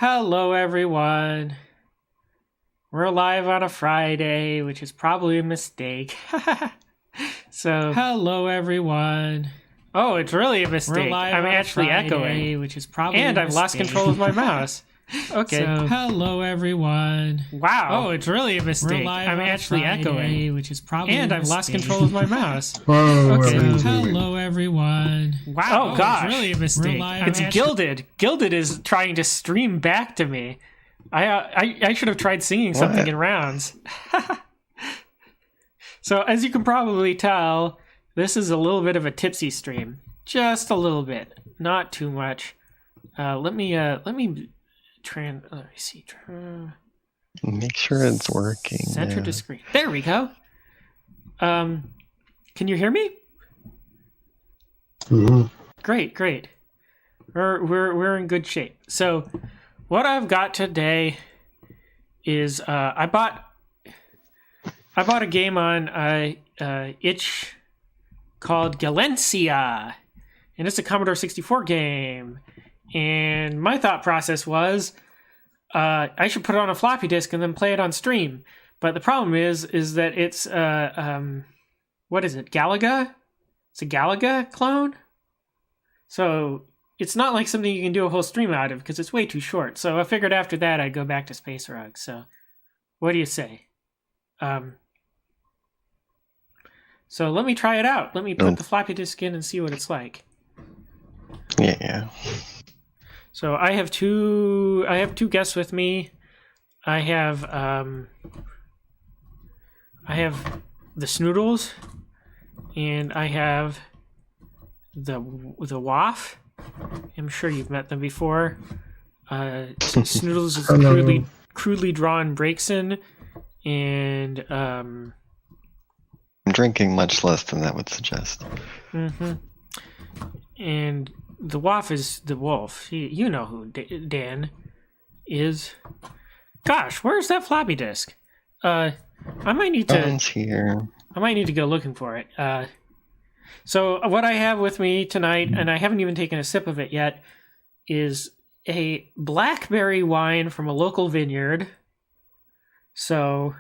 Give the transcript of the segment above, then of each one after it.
Hello, everyone. We're live on a Friday, which is probably a mistake. So, hello, everyone. Oh, it's really a mistake. I'm actually echoing, which is probably and I've lost control of my mouse. Okay. So, hello, everyone. Wow. Oh, it's really a mistake. I'm actually echoing, which is probably and I've lost control of my mouse. Whoa, okay. Hello, everyone. Wow. Oh, gosh. It's really a mistake. It's Gilded. Gilded is trying to stream back to me. I should have tried singing something in rounds. So, as you can probably tell, this is a little bit of a tipsy stream. Just a little bit. Not too much. Let me see. Make sure it's working. Center to screen. There we go. Can you hear me? Mm-hmm. Great. We're in good shape. So, what I've got today is I bought a game on itch called Galaxian, and it's a Commodore 64 game. And my thought process was I should put it on a floppy disk and then play it on stream. But the problem is that it's what is it? Galaga? It's a Galaga clone. So it's not like something you can do a whole stream out of because it's way too short. So I figured after that I'd go back to Space Rug. So what do you say? So let me try it out. Let me put the floppy disk in and see what it's like. Yeah. So I have two guests with me. I have the Snoodles, and I have the Waff. I'm sure you've met them before. Snoodles is a crudely drawn Breakson, and I'm drinking much less than that would suggest. Mm-hmm. And the Waff is the wolf. You know who Dan is. Gosh, where's that floppy disk? I might need to. Here. I might need to go looking for it. So what I have with me tonight, and I haven't even taken a sip of it yet, is a blackberry wine from a local vineyard. So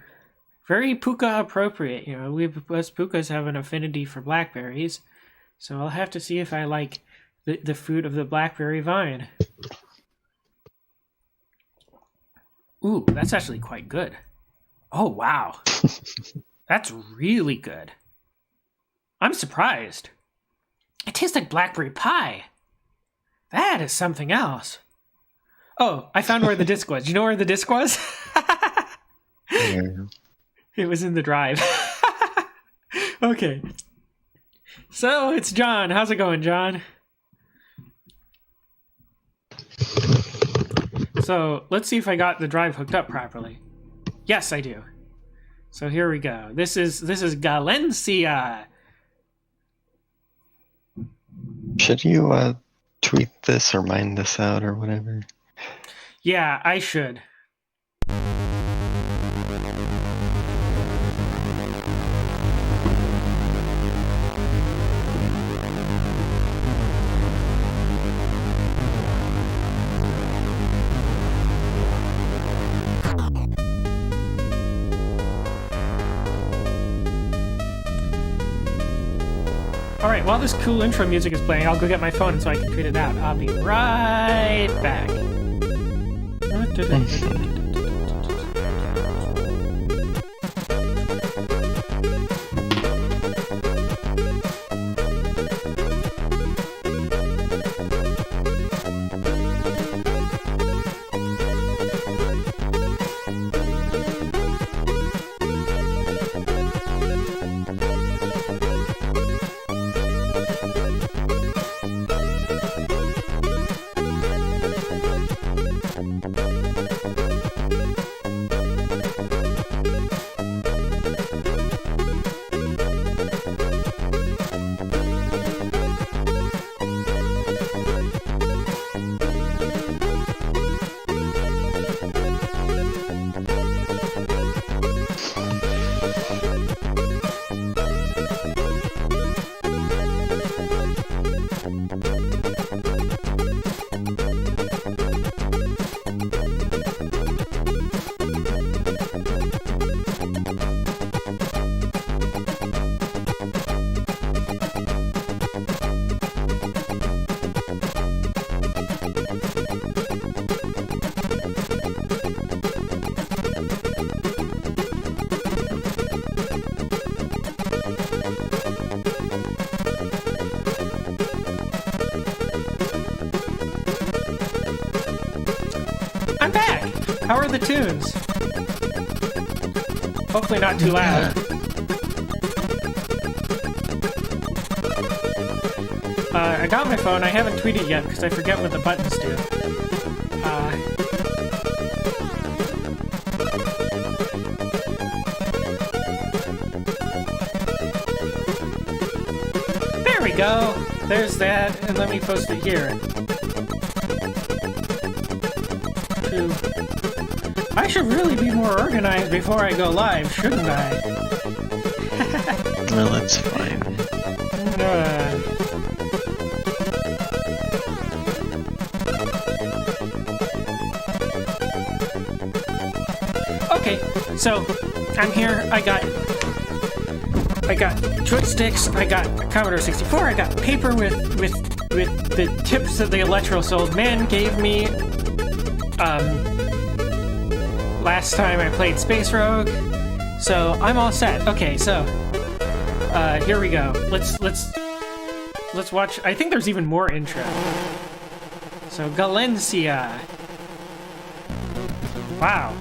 very Pooka appropriate. You know, us Pookas have an affinity for blackberries. So I'll have to see if I like the fruit of the blackberry vine. Ooh, that's actually quite good. Oh, wow. That's really good. I'm surprised. It tastes like blackberry pie. That is something else. Oh, I found where the disc was. You know where the disc was? Yeah. It was in the drive. Okay. So, it's John. How's it going, John? So, let's see if I got the drive hooked up properly. Yes, I do. So, here we go. This is Galaxian. Should you tweet this or mine this out or whatever? Yeah, I should. All right, while this cool intro music is playing, I'll go get my phone so I can tweet it out. I'll be right back. How are the tunes? Hopefully not too loud. I got my phone. I haven't tweeted yet because I forget what the buttons do. There we go. There's that, and let me post it here. I should really be more organized before I go live, shouldn't I? No, that's fine. Okay, so I'm here. I got joysticks. I got a Commodore 64. I got paper with the tips that the electro-souled man gave me. Last time I played Space Rogue, so I'm all set. Okay, so here we go. Let's watch. I think there's even more intro. So Galaxian. Wow.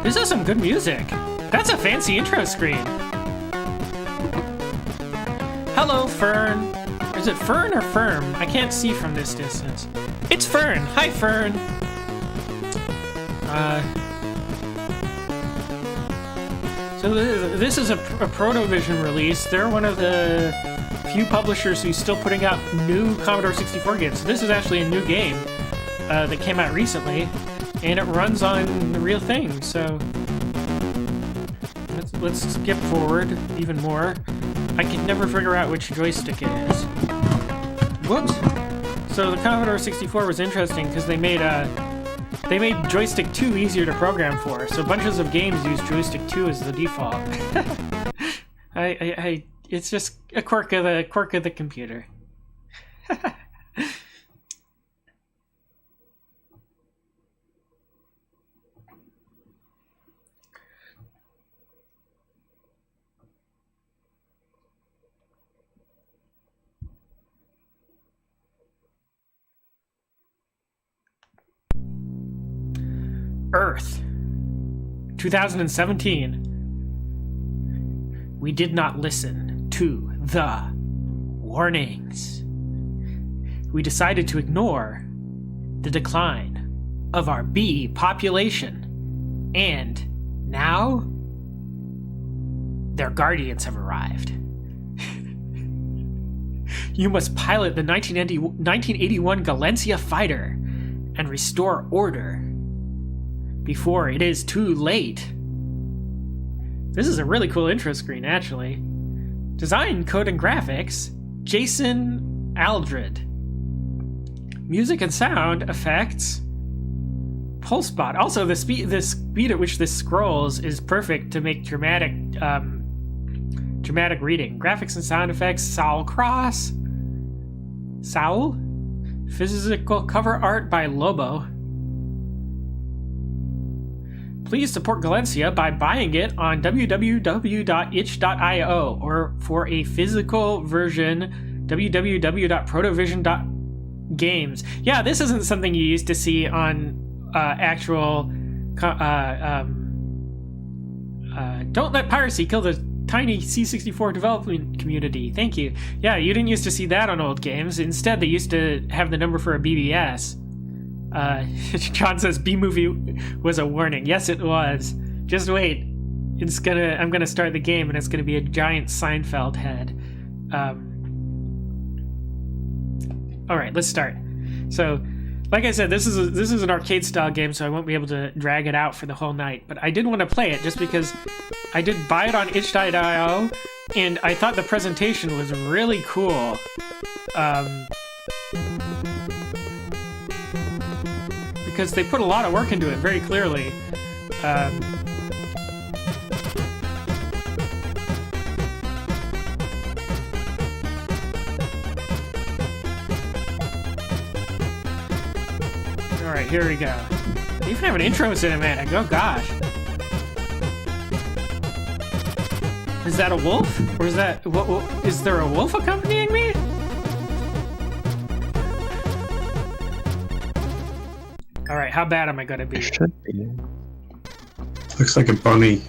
This is some good music. That's a fancy intro screen. Hello, Fern. Is it Fern or Firm? I can't see from this distance. It's Fern. Hi, Fern. So this is a Protovision release. They're one of the few publishers who's still putting out new Commodore 64 games. So this is actually a new game that came out recently, and it runs on the real thing. So let's skip forward even more. I can never figure out which joystick it is. Whoops. So the Commodore 64 was interesting because they made joystick 2 easier to program for. So bunches of games use joystick 2 as the default. It's just a quirk of the computer. Earth, 2017. We did not listen to the warnings. We decided to ignore the decline of our bee population. And now, their guardians have arrived. You must pilot the 1981 Galaxian fighter and restore order before it is too late. This is a really cool intro screen, actually. Design, code, and graphics, Jason Aldred. Music and sound effects, Pulsebot. Also, the speed at which this scrolls is perfect to make dramatic reading. Graphics and sound effects, Saul Cross. Saul? Physical cover art by Lobo. Please support Galaxian by buying it on www.itch.io or for a physical version, www.protovision.games. Yeah, this isn't something you used to see on actual... don't let piracy kill the tiny C64 development community. Thank you. Yeah, you didn't used to see that on old games. Instead, they used to have the number for a BBS. John says B-movie was a warning. Yes, it was. Just wait. I'm gonna start the game and it's gonna be a giant Seinfeld head. All right, let's start. So, like I said, this is an arcade style game, so I won't be able to drag it out for the whole night. But I did want to play it just because I did buy it on itch.io, and I thought the presentation was really cool. Because they put a lot of work into it, very clearly. Alright, here we go. They even have an intro cinematic, oh gosh. Is that a wolf? Or is that... is there a wolf accompanying me? Alright, how bad am I gonna be? It should be. Looks like a bunny.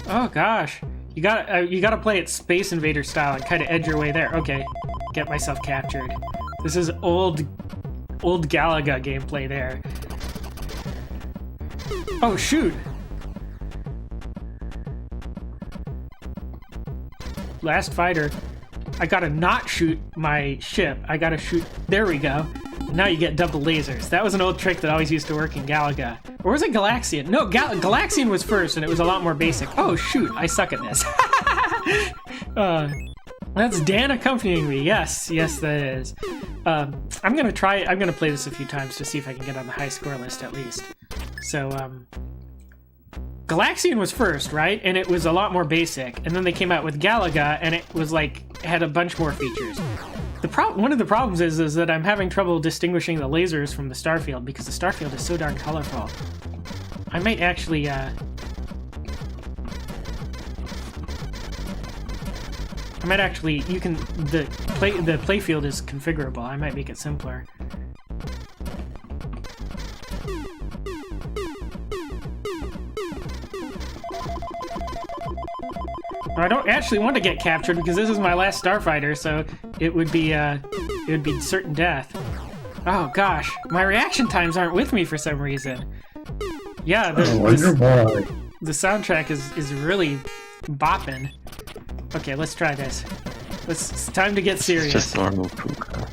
Oh gosh. You gotta play it Space Invader style and kind of edge your way there. Okay, get myself captured. This is old Galaga gameplay there. Oh shoot! Last fighter. I gotta not shoot my ship. I gotta shoot. There we go. Now you get double lasers. That was an old trick that always used to work in Galaga. Or was it Galaxian? No, Galaxian was first, and it was a lot more basic. Oh shoot! I suck at this. That's Dan accompanying me. Yes, that is. I'm gonna play this a few times to see if I can get on the high score list at least. So, Galaxian was first, right? And it was a lot more basic. And then they came out with Galaga, and it was like, had a bunch more features. One of the problems is that I'm having trouble distinguishing the lasers from the starfield because the starfield is so darn colorful. I might actually, you can, the playfield is configurable. I might make it simpler. I don't actually want to get captured because this is my last starfighter, so it would be certain death. Oh gosh, my reaction times aren't with me for some reason. Yeah, the soundtrack is really bopping. Okay, let's try this. It's time to get serious. It's just normal Pooka.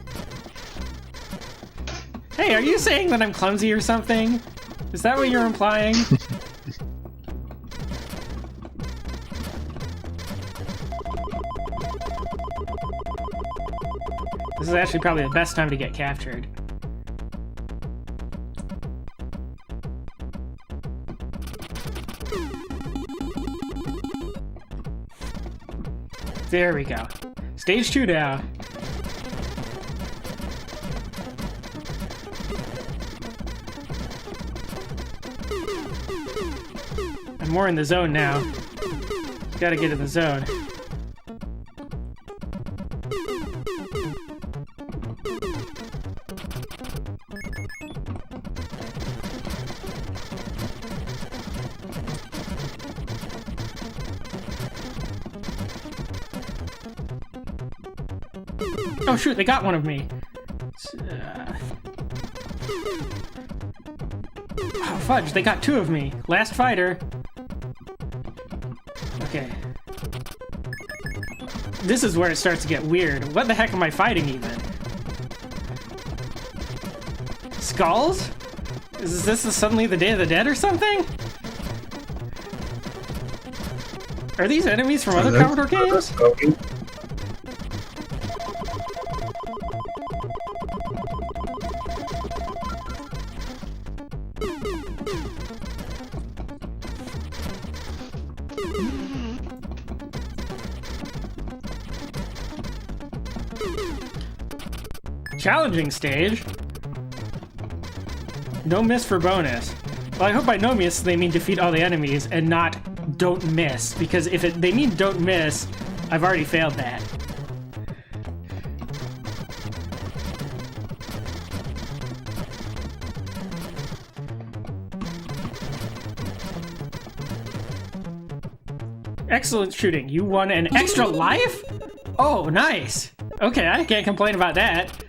Hey, are you saying that I'm clumsy or something? Is that what you're implying? This is actually probably the best time to get captured. There we go. Stage 2 now. I'm more in the zone now. Gotta get in the zone. Oh shoot, they got one of me. Oh fudge, they got two of me. Last fighter. Okay. This is where it starts to get weird. What the heck am I fighting even? Skulls? Is this suddenly the Day of the Dead or something? Are these enemies from other Commodore games? Challenging stage. No miss for bonus. Well, I hope by no miss they mean defeat all the enemies and not don't miss, because if they mean don't miss, I've already failed that. Excellent shooting. You won an extra life? Oh, nice. Okay, I can't complain about that.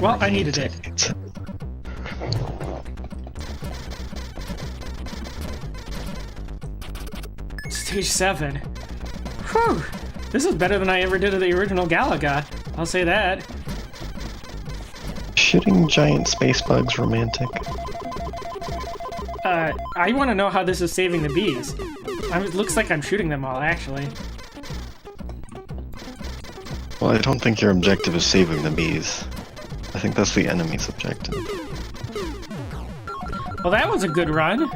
Well, I needed it. Stage 7. Whew! This is better than I ever did at the original Galaga. I'll say that. Shooting giant space bugs romantic? I want to know how this is saving the bees. It looks like I'm shooting them all, actually. Well, I don't think your objective is saving the bees. I think that's the enemy's objective. Well, that was a good run.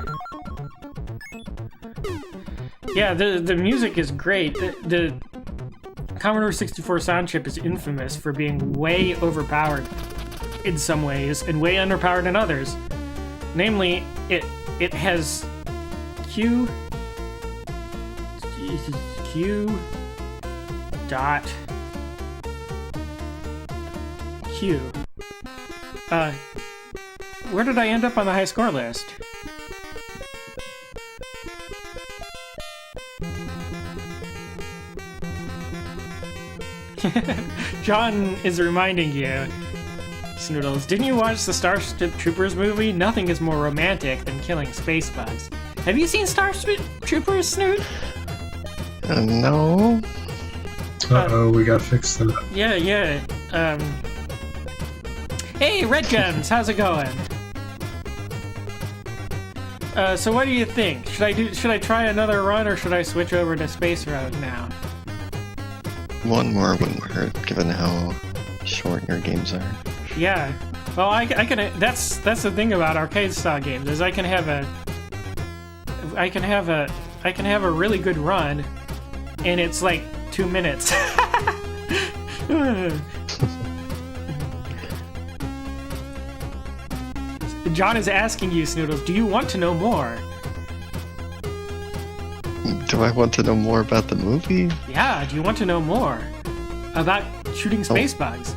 Yeah, the music is great. The Commodore 64 sound chip is infamous for being way overpowered in some ways and way underpowered in others. Namely, it has Q dot Q. Where did I end up on the high score list? John is reminding you, Snoodles, didn't you watch the Starship Troopers movie? Nothing is more romantic than killing space bugs. Have you seen Starship Troopers, Snood? No. Uh-oh, we gotta fix that. Yeah. Hey, Red Gems, how's it going? So what do you think? Should I try another run or should I switch over to Space Road now? One more wouldn't hurt, given how short your games are. Yeah. Well, I can. That's the thing about arcade style games is I can have a really good run, and it's like 2 minutes. John is asking you, Snoodles, do you want to know more? Do I want to know more about the movie? Yeah, do you want to know more about shooting space bugs?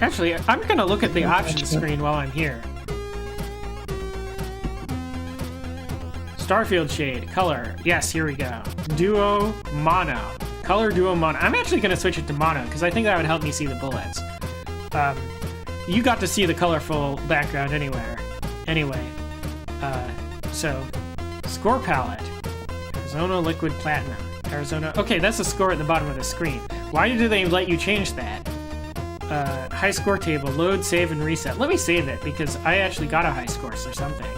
Actually, I'm gonna look at the options screen while I'm here. Starfield shade, color. Yes, here we go. Duo mono. Color duo mono. I'm actually gonna switch it to mono because I think that would help me see the bullets. You got to see the colorful background anyway. So, score palette. Arizona Liquid Platinum. Arizona. Okay, that's the score at the bottom of the screen. Why do they let you change that? High score table. Load, save, and reset. Let me save it because I actually got a high score or something.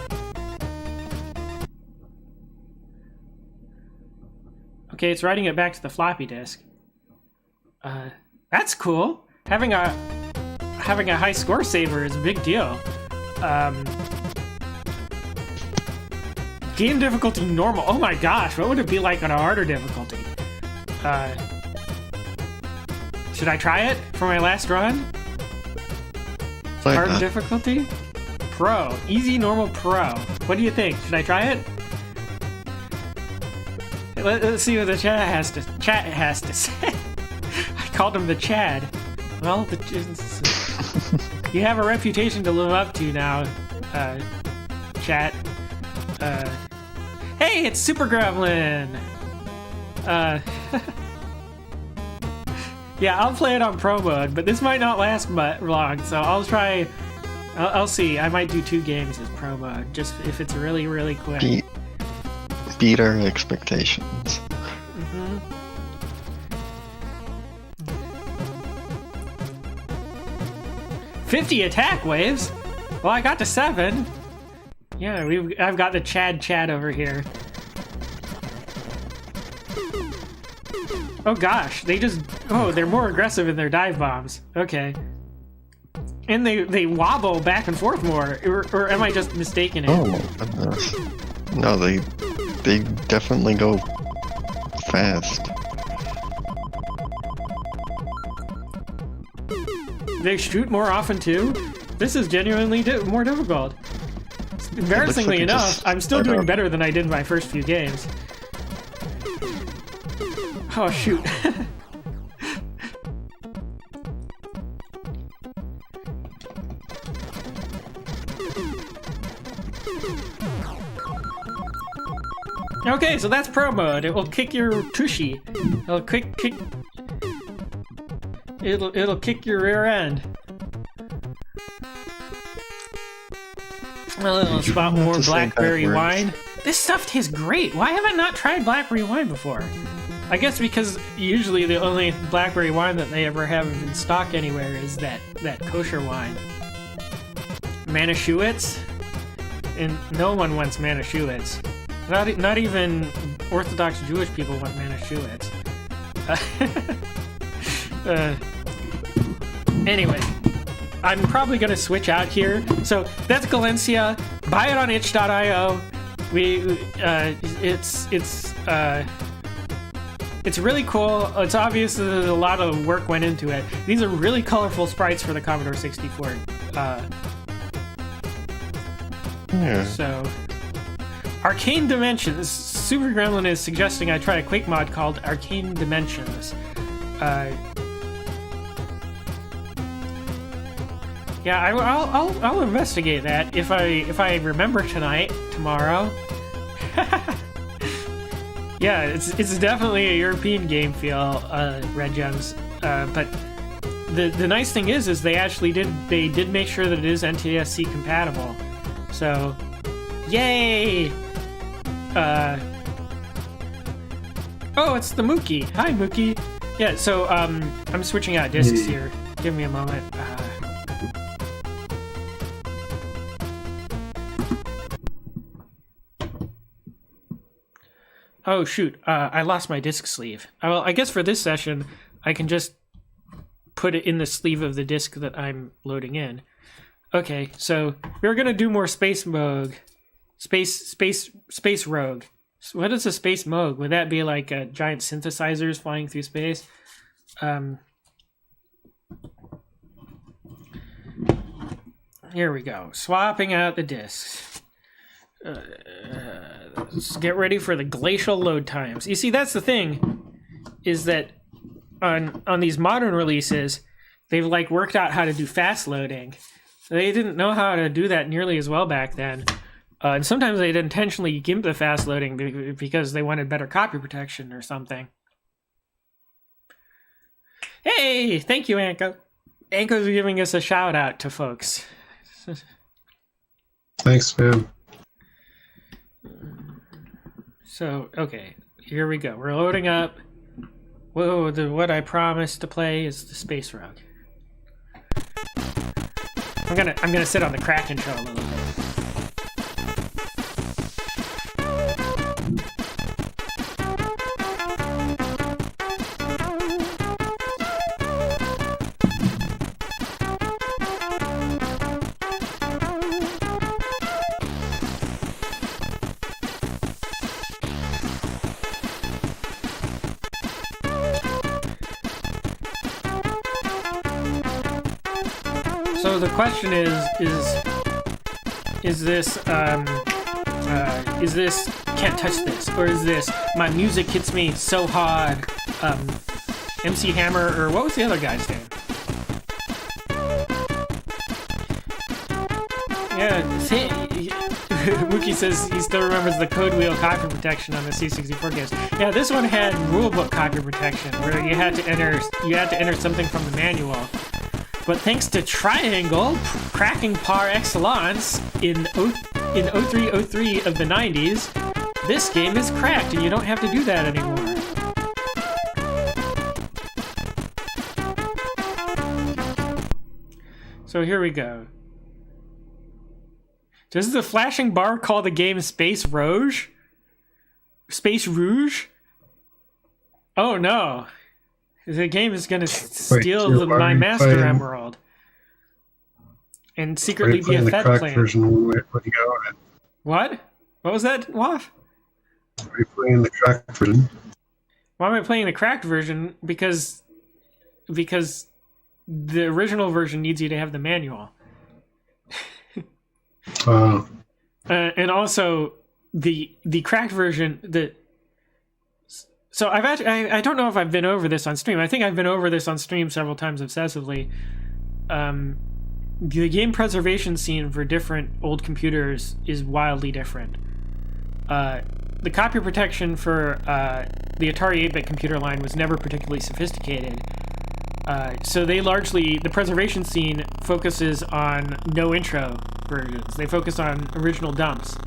Okay, it's writing it back to the floppy disk. That's cool. Having a high score saver is a big deal. Game difficulty normal. Oh my gosh, what would it be like on a harder difficulty? Should I try it for my last run? Hard difficulty? Pro. Easy, normal, pro. What do you think? Should I try it? Let's see what the chat has to say. I called him the Chad. Well, you have a reputation to live up to now, chat. Hey, it's Super Gremlin! Yeah, I'll play it on Pro mode, but this might not last long, so I'll try... I'll see. I might do 2 games as Pro mode, just if it's really, really quick. Beat our expectations. 50 attack waves? Well, I got to 7. Yeah, I've got the Chad over here. Oh gosh, they're more aggressive in their dive bombs. Okay. And they wobble back and forth more, or am I just mistaken it? Oh my goodness. No, they definitely go fast. They shoot more often too? This is genuinely more difficult. Embarrassingly enough, I'm still doing better than I did in my first few games. Oh shoot. Okay, so that's pro mode. It will kick your tushy. It'll kick your rear end. A little spot more blackberry wine. This stuff tastes great. Why have I not tried blackberry wine before? I guess because usually the only blackberry wine that they ever have in stock anywhere is that kosher wine. Manischewitz? And no one wants Manischewitz. Not even Orthodox Jewish people want Manischewitz. Anyway, I'm probably gonna switch out here. So that's Galaxian. Buy it on itch.io. It's really cool. It's obvious that a lot of work went into it. These are really colorful sprites for the Commodore 64. Yeah. So, Arcane Dimensions. Super Gremlin is suggesting I try a Quake mod called Arcane Dimensions. Yeah, I'll investigate that if I remember tomorrow. Yeah, it's definitely a European game feel, Red Gems. But the nice thing is they actually did make sure that it is NTSC compatible. So, yay! Oh, it's the Mookie. Hi, Mookie. Yeah, so I'm switching out discs here. Give me a moment. Oh shoot, I lost my disc sleeve. Well, I guess for this session, I can just put it in the sleeve of the disc that I'm loading in. Okay, so we're gonna do more Space Rogue. Space Rogue. What is a Space Moog? Would that be like giant synthesizers flying through space? Here we go. Swapping out the discs. Let's get ready for the glacial load times. You see, that's the thing, is that on these modern releases, they've like worked out how to do fast loading. They didn't know how to do that nearly as well back then. And sometimes they'd intentionally gimp the fast loading because they wanted better copy protection or something. Hey, thank you, Anko. Anko's giving us a shout out to folks. Thanks, man. So, okay, here we go. We're loading up. Whoa, what I promised to play is the Space Rogue. I'm gonna sit on the crack intro a little bit. So the question is this can't touch this, or is this my music hits me so hard, MC Hammer, or what was the other guy's name? Yeah, see, Mookie says he still remembers the code wheel copy protection on the C64 games. Yeah, this one had rulebook copy protection, where you had to enter something from the manual. But thanks to Triangle cracking par excellence in 0303 of the 90s, this game is cracked and you don't have to do that anymore. So here we go. Does the flashing bar call the game Space Rouge? Space Rouge? Oh no. The game is going to steal my Master Emerald. And secretly be a Fed player. What? What was that, Waff? Are you playing the cracked version? Why am I playing the cracked version? Because the original version needs you to have the manual. And also, the cracked version... So I don't know if I've been over this on stream. I think I've been over this on stream several times obsessively. The game preservation scene for different old computers is wildly different. The copy protection for the Atari 8-bit computer line was never particularly sophisticated. So the preservation scene focuses on no intro versions. They focus on original dumps.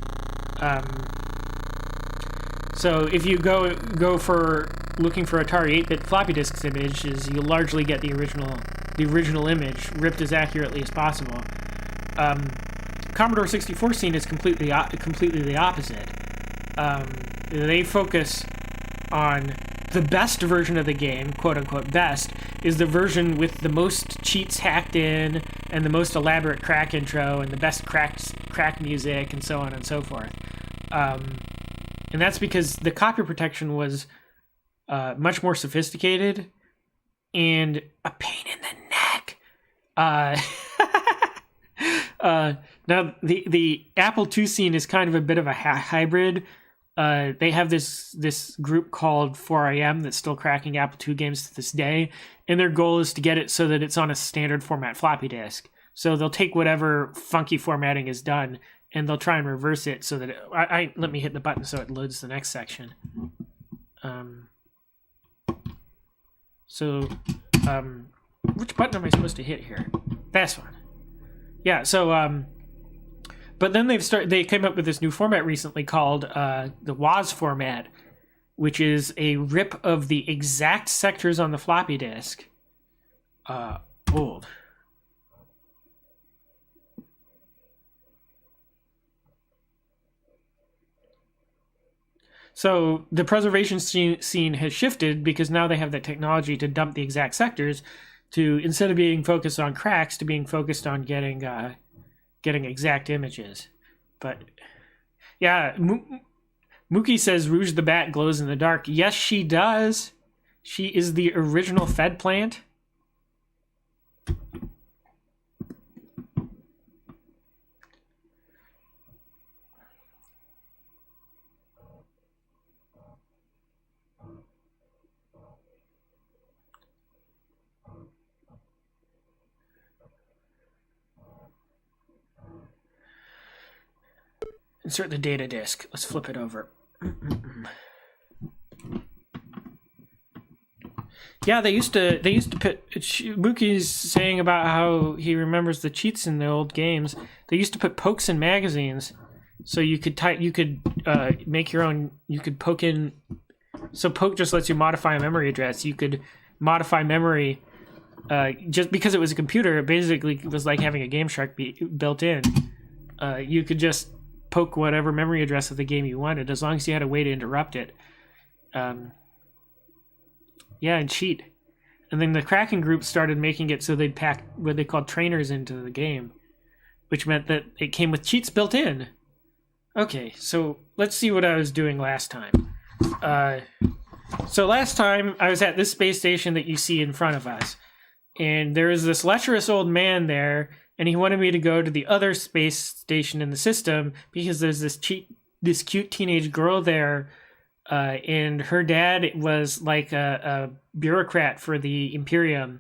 So if you go for looking for Atari 8-bit floppy disks images, you'll largely get the original image ripped as accurately as possible. Commodore 64 scene is completely the opposite. They focus on the best version of the game, quote unquote best, is the version with the most cheats hacked in and the most elaborate crack intro and the best crack music and so on and so forth. And that's because the copy protection was much more sophisticated and a pain in the neck. Now, the Apple II scene is kind of a bit of a hybrid. They have this group called 4AM that's still cracking Apple II games to this day, and their goal is to get it so that it's on a standard format floppy disk. So they'll take whatever funky formatting is done, and they'll try and reverse it so that let me hit the button so it loads the next section. Which button am I supposed to hit here? This one. Yeah. So but then they came up with this new format recently called the WAS format, which is a rip of the exact sectors on the floppy disk. Old. So the preservation scene has shifted because now they have the technology to dump the exact sectors to, instead of being focused on cracks, to being focused on getting exact images. But yeah, Mookie says Rouge the Bat glows in the dark. Yes, she does. She is the original Fed plant. Insert the data disk. Let's flip it over. Yeah, they used to put. Mookie's saying about how he remembers the cheats in the old games. They used to put pokes in magazines, so you could make your own. You could poke in. So poke just lets you modify a memory address. You could modify memory. Just because it was a computer, it basically was like having a Game Shark built in. You could just poke whatever memory address of the game you wanted, as long as you had a way to interrupt it. Yeah, and cheat. And then the cracking group started making it so they'd pack what they called trainers into the game, which meant that it came with cheats built in. Okay, so let's see what I was doing last time. So last time I was at this space station that you see in front of us, and there was this lecherous old man there, and he wanted me to go to the other space station in the system because there's this cute teenage girl there, and her dad was like a bureaucrat for the Imperium,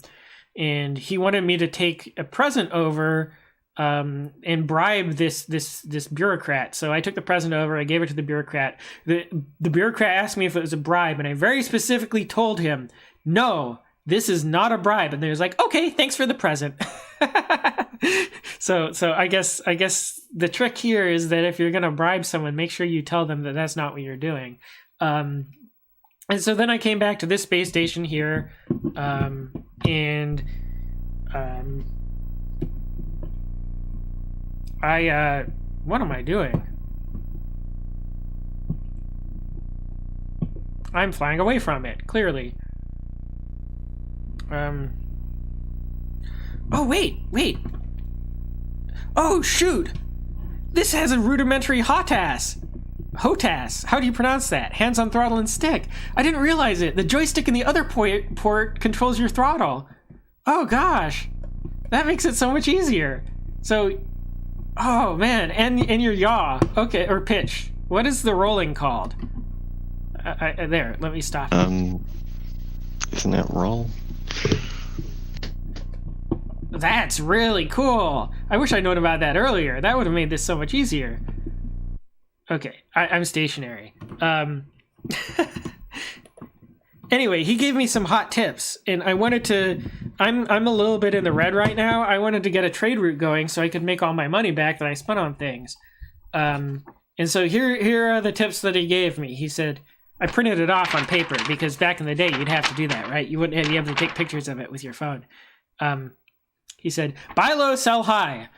and he wanted me to take a present over and bribe this bureaucrat. So I took the present over, I gave it to the bureaucrat. The bureaucrat asked me if it was a bribe, and I very specifically told him, no, this is not a bribe. And he was like, okay, thanks for the present. So I guess the trick here is that if you're going to bribe someone, make sure you tell them that that's not what you're doing. And so then I came back to this space station here, and what am I doing? I'm flying away from it, clearly. Oh, wait. Oh, shoot. This has a rudimentary HOTAS. How do you pronounce that? Hands on throttle and stick. I didn't realize it. The joystick in the other port controls your throttle. Oh, gosh. That makes it so much easier. So, oh, man. And your yaw. Okay, or pitch. What is the rolling called? There, let me stop. Isn't it roll? That's really cool. I wish I'd known about that earlier. That would have made this so much easier. Okay, I'm stationary. Anyway, he gave me some hot tips, and I wanted to. I'm a little bit in the red right now. I wanted to get a trade route going so I could make all my money back that I spent on things. And so here are the tips that he gave me. He said, I printed it off on paper because back in the day you'd have to do that, right? You wouldn't be able to take pictures of it with your phone. He said, buy low, sell high.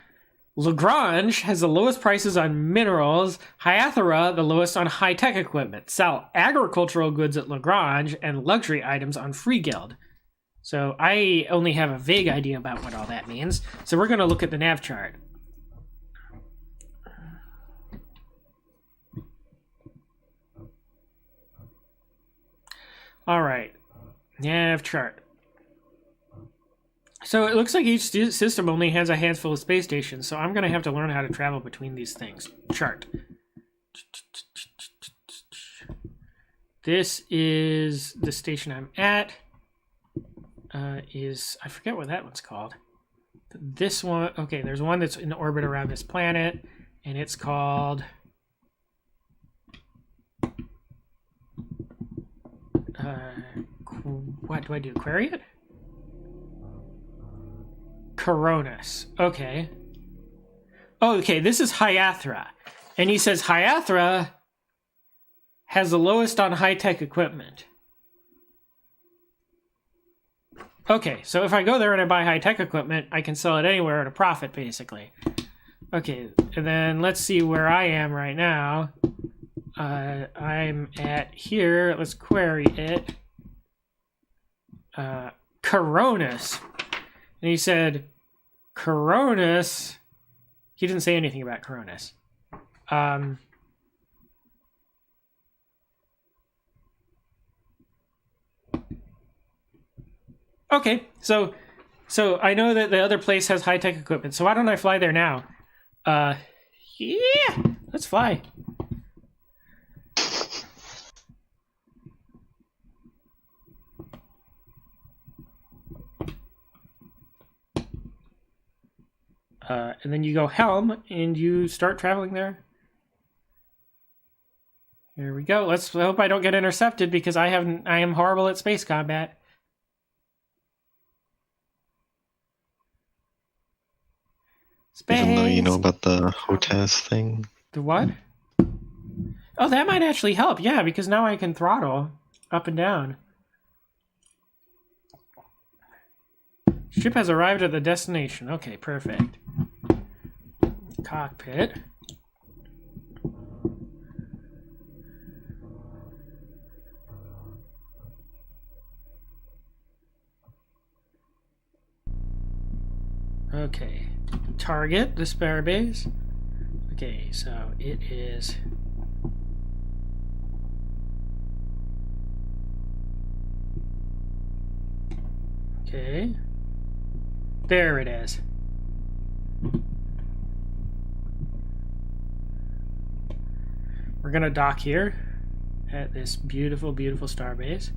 Lagrange has the lowest prices on minerals, Hyathera the lowest on high-tech equipment. Sell agricultural goods at Lagrange and luxury items on Free Guild. So I only have a vague idea about what all that means. So we're going to look at the nav chart. All right. Nav chart. So it looks like each system only has a handful of space stations, so I'm going to have to learn how to travel between these things. Chart. This is the station I'm at. I forget what that one's called. This one, okay, there's one that's in orbit around this planet, and it's called... what do I do? Query it? Coronis. Okay. Oh, okay, this is Hyathra. And he says Hyathra has the lowest on high-tech equipment. Okay, so if I go there and I buy high-tech equipment, I can sell it anywhere at a profit, basically. Okay, and then let's see where I am right now. I'm at here. Let's query it. Coronis. And he said, Coronis. He didn't say anything about Coronis. Okay, so I know that the other place has high-tech equipment, so why don't I fly there now? Yeah, let's fly. And then you go helm, and you start traveling there. Here we go. Let's hope I don't get intercepted because I am horrible at space combat. Space. Even though you know about the HOTAS thing. The what? Oh, that might actually help. Yeah, because now I can throttle up and down. Ship has arrived at the destination. Okay, perfect. Cockpit. Okay. Target, the spare base. Okay, so it is... Okay. There it is. We're gonna dock here at this beautiful, beautiful starbase.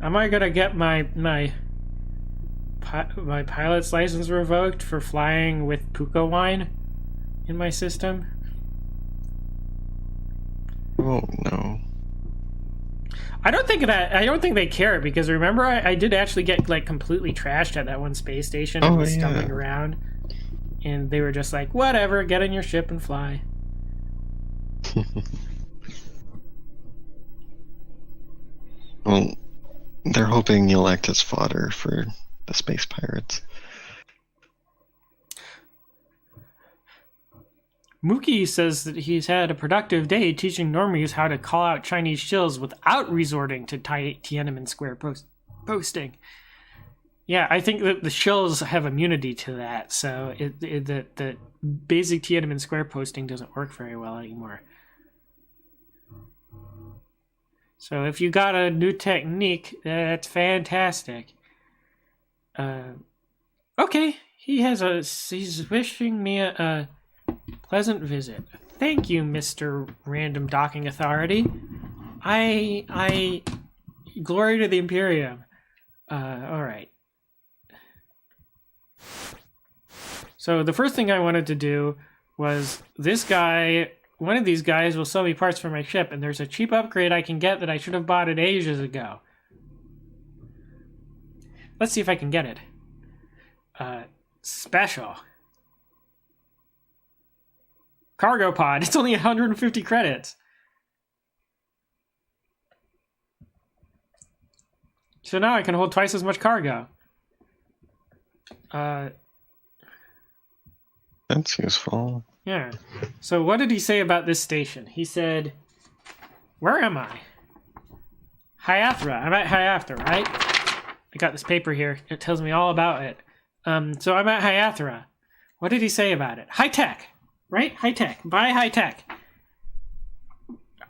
Am I gonna get my pilot's license revoked for flying with Pooka wine in my system? Oh no. I don't think they care because remember I did actually get like completely trashed at that one space station and was stumbling around, and they were just like, whatever, get in your ship and fly. Well, they're hoping you'll act as fodder for the space pirates. Mookie says that he's had a productive day teaching normies how to call out Chinese shills without resorting to Tiananmen Square posting. Yeah, I think that the shills have immunity to that, so the basic Tiananmen Square posting doesn't work very well anymore. So if you got a new technique, that's fantastic. Okay, he's wishing me a pleasant visit. Thank you, Mr. Random Docking Authority. I glory to the Imperium. All right. So the first thing I wanted to do was this guy. One of these guys will sell me parts for my ship, and there's a cheap upgrade I can get that I should have bought it ages ago. Let's see if I can get it. Special. Cargo pod. It's only 150 credits. So now I can hold twice as much cargo. That's useful. Yeah. So what did he say about this station? He said, where am I? Hyathra. I'm at Hyathra, right? I got this paper here. It tells me all about it. So I'm at Hyathra. What did he say about it? High tech, right? High tech. Buy high tech.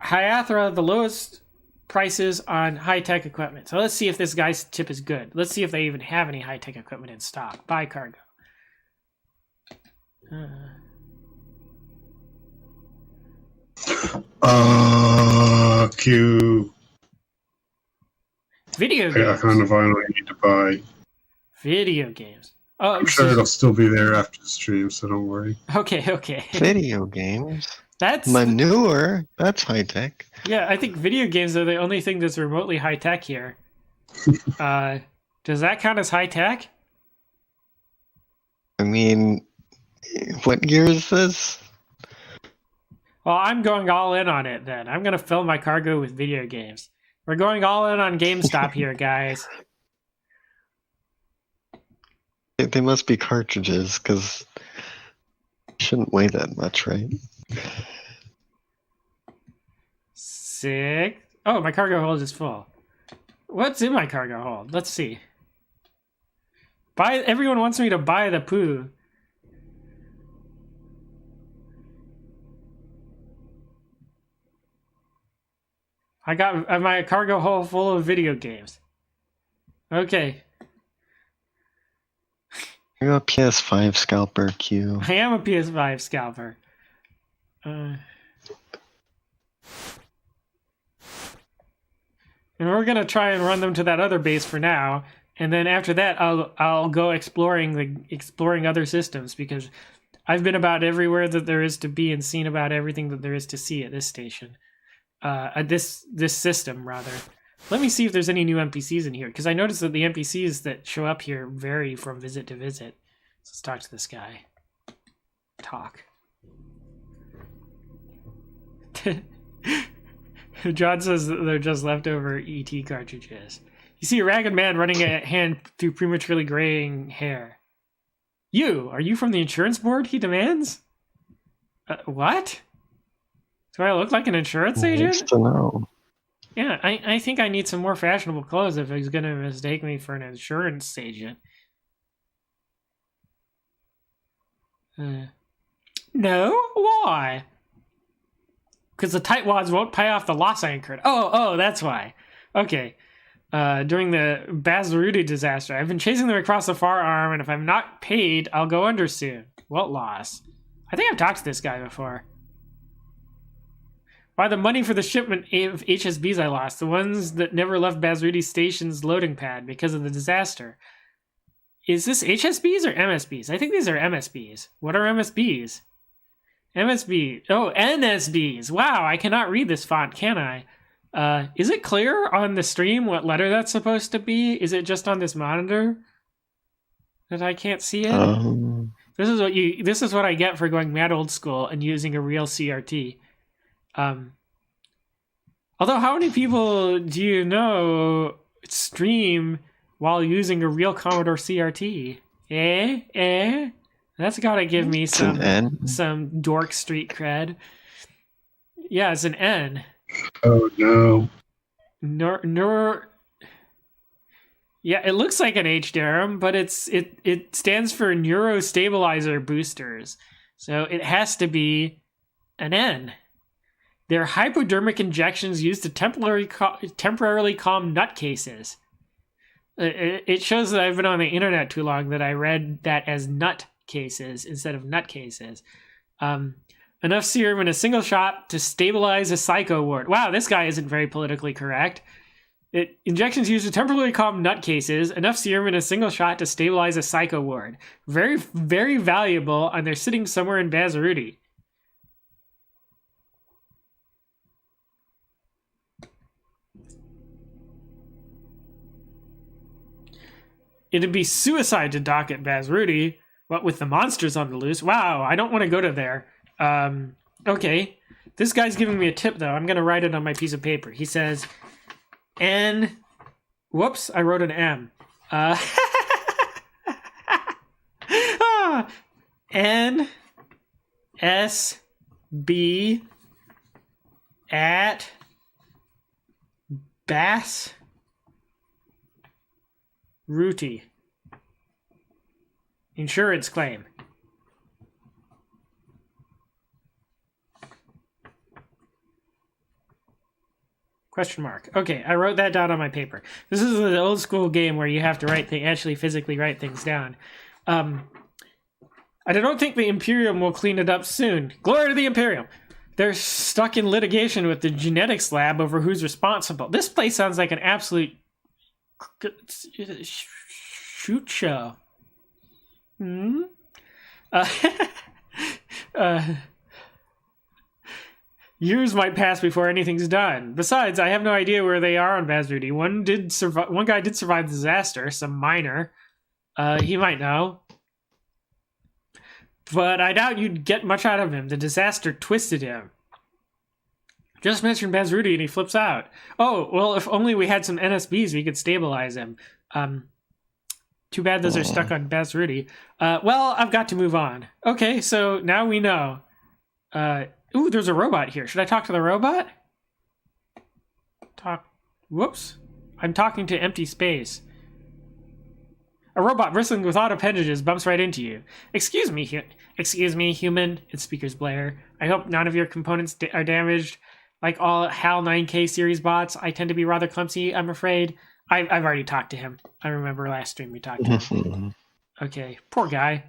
Hyathra, the lowest prices on high tech equipment. So let's see if this guy's tip is good. Let's see if they even have any high tech equipment in stock. Buy cargo. Q. Video I games. kind of vinyl I need to buy. Video games. Oh, I'm sure it'll still be there after the stream, so don't worry. Okay. Video games. That's Manure. That's high tech. Yeah, I think video games are the only thing that's remotely high tech here. Does that count as high tech? I mean, what year is this? Well, I'm going all in on it then. I'm going to fill my cargo with video games. We're going all in on GameStop here, guys. They must be cartridges, because shouldn't weigh that much, right? 6. Oh, my cargo hold is full. What's in my cargo hold? Let's see. Everyone wants me to buy the poo. I got my cargo hold full of video games. Okay. You're a PS5 scalper, Q. I am a PS5 scalper. And we're gonna try and run them to that other base for now, and then after that, I'll go exploring other systems, because I've been about everywhere that there is to be and seen about everything that there is to see at this station, this system rather. Let me see if there's any new NPCs in here, because I noticed that the NPCs that show up here vary from visit to visit. So let's talk to this guy. Talk. John says that they're just leftover ET cartridges. You see a ragged man running a hand through prematurely graying hair. Are you from the insurance board? He demands. What? Do I look like an insurance agent? Nice to know. Yeah, I think I need some more fashionable clothes if he's going to mistake me for an insurance agent. No? Why? Because the tightwads won't pay off the loss I incurred. Oh, that's why. Okay. During the Bazarudi disaster, I've been chasing them across the far arm, and if I'm not paid, I'll go under soon. What loss? I think I've talked to this guy before. Why, the money for the shipment of HSBs I lost, the ones that never left Bazarudi Station's loading pad because of the disaster. Is this HSBs or MSBs? I think these are MSBs. What are MSBs? MSB. Oh, NSBs. Wow, I cannot read this font, can I? Is it clear on the stream what letter that's supposed to be? Is it just on this monitor that I can't see it? This is what I get for going mad old school and using a real CRT. Although, how many people do you know stream while using a real Commodore CRT? That's gotta give me some dork street cred. Yeah, it's an N. Oh no. Yeah, it looks like an H, Durham, but it stands for neurostabilizer boosters, so it has to be an N. They're hypodermic injections used to temporarily calm nutcases. It shows that I've been on the internet too long that I read that as nut cases instead of nutcases. Enough serum in a single shot to stabilize a psycho ward. Wow, this guy isn't very politically correct. Injections used to temporarily calm nutcases. Enough serum in a single shot to stabilize a psycho ward. Very, very valuable, and they're sitting somewhere in Bazarudi. It'd be suicide to dock at Bazarudi, what with the monsters on the loose. Wow, I don't want to go to there. Okay. This guy's giving me a tip, though. I'm going to write it on my piece of paper. He says, whoops, I wrote an M. NSB at Bass Ruti. Insurance claim. Question mark. Okay, I wrote that down on my paper. This is an old school game where you have to actually physically write things down. I don't think the Imperium will clean it up soon. Glory to the Imperium! They're stuck in litigation with the genetics lab over who's responsible. This place sounds like an absolute shoot show. Years might pass before anything's done. Besides, I have no idea where they are on Bazrudi. One guy did survive the disaster, some miner. He might know. But I doubt you'd get much out of him. The disaster twisted him. Just mention Bazrudi and he flips out. Oh, well, if only we had some NSBs, we could stabilize him. Too bad those are stuck on Bazrudi. Well, I've got to move on. Okay, so now we know. Ooh, there's a robot here. Should I talk to the robot? Whoops. I'm talking to empty space. A robot bristling with odd appendages bumps right into you. Excuse me, human. It's Speaker's Blair. I hope none of your components are damaged. Like all HAL 9K series bots, I tend to be rather clumsy, I'm afraid. I've already talked to him. I remember last stream we talked to him. Okay, poor guy.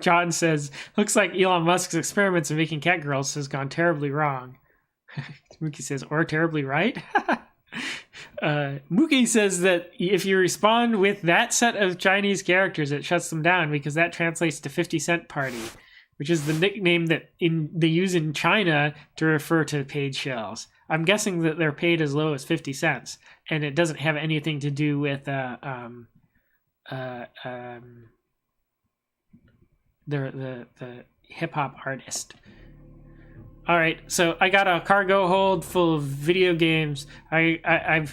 John says, looks like Elon Musk's experiments in making cat girls has gone terribly wrong. Mookie says, or terribly right? Mookie says that if you respond with that set of Chinese characters, it shuts them down because that translates to 50-cent party, which is the nickname that they use in China to refer to paid shells. I'm guessing that they're paid as low as 50 cents, and it doesn't have anything to do with the hip hop artist. All right, so I got a cargo hold full of video games. I'm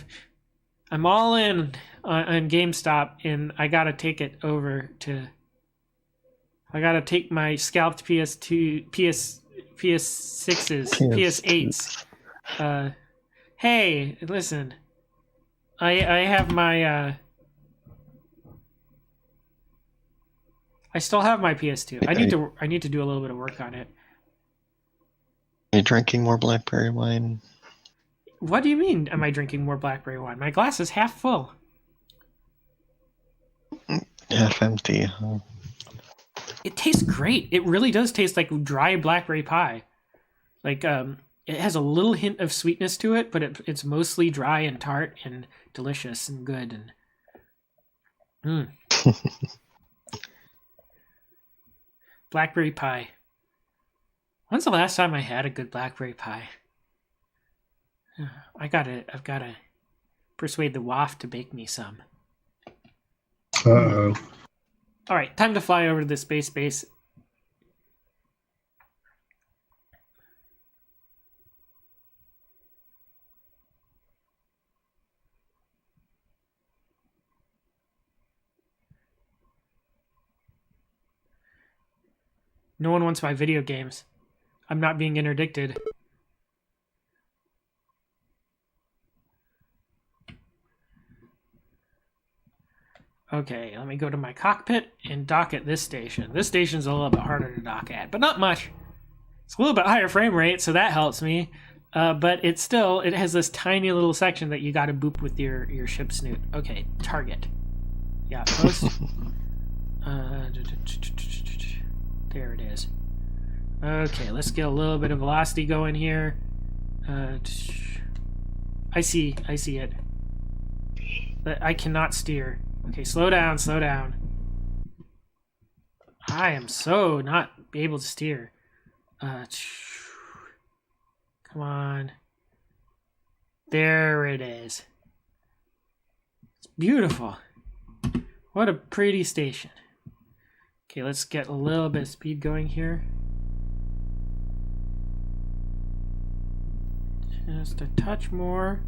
all in on GameStop, and I gotta take it over to. I gotta take my scalped PS2, PS6s, PS8s. Hey, listen. I have my. I still have my PS2. I need to do a little bit of work on it. Are you drinking more blackberry wine? What do you mean, am I drinking more blackberry wine? My glass is half full. Half empty, huh? It tastes great. It really does taste like dry blackberry pie. Like, it has a little hint of sweetness to it, but it's mostly dry and tart and delicious and good. And blackberry pie. When's the last time I had a good blackberry pie? I've gotta persuade the waft to bake me some. Uh-oh. All right, time to fly over to the space base. No one wants my video games. I'm not being interdicted. Okay, let me go to my cockpit and dock at this station. This station's a little bit harder to dock at, but not much. It's a little bit higher frame rate, so that helps me. But it has this tiny little section that you gotta boop with your ship snoot. Okay, target. Yeah, post. There it is. Okay, let's get a little bit of velocity going here. I see it. But I cannot steer. Okay, slow down. I am so not able to steer. Come on. There it is. It's beautiful. What a pretty station. Okay, let's get a little bit of speed going here. Just a touch more.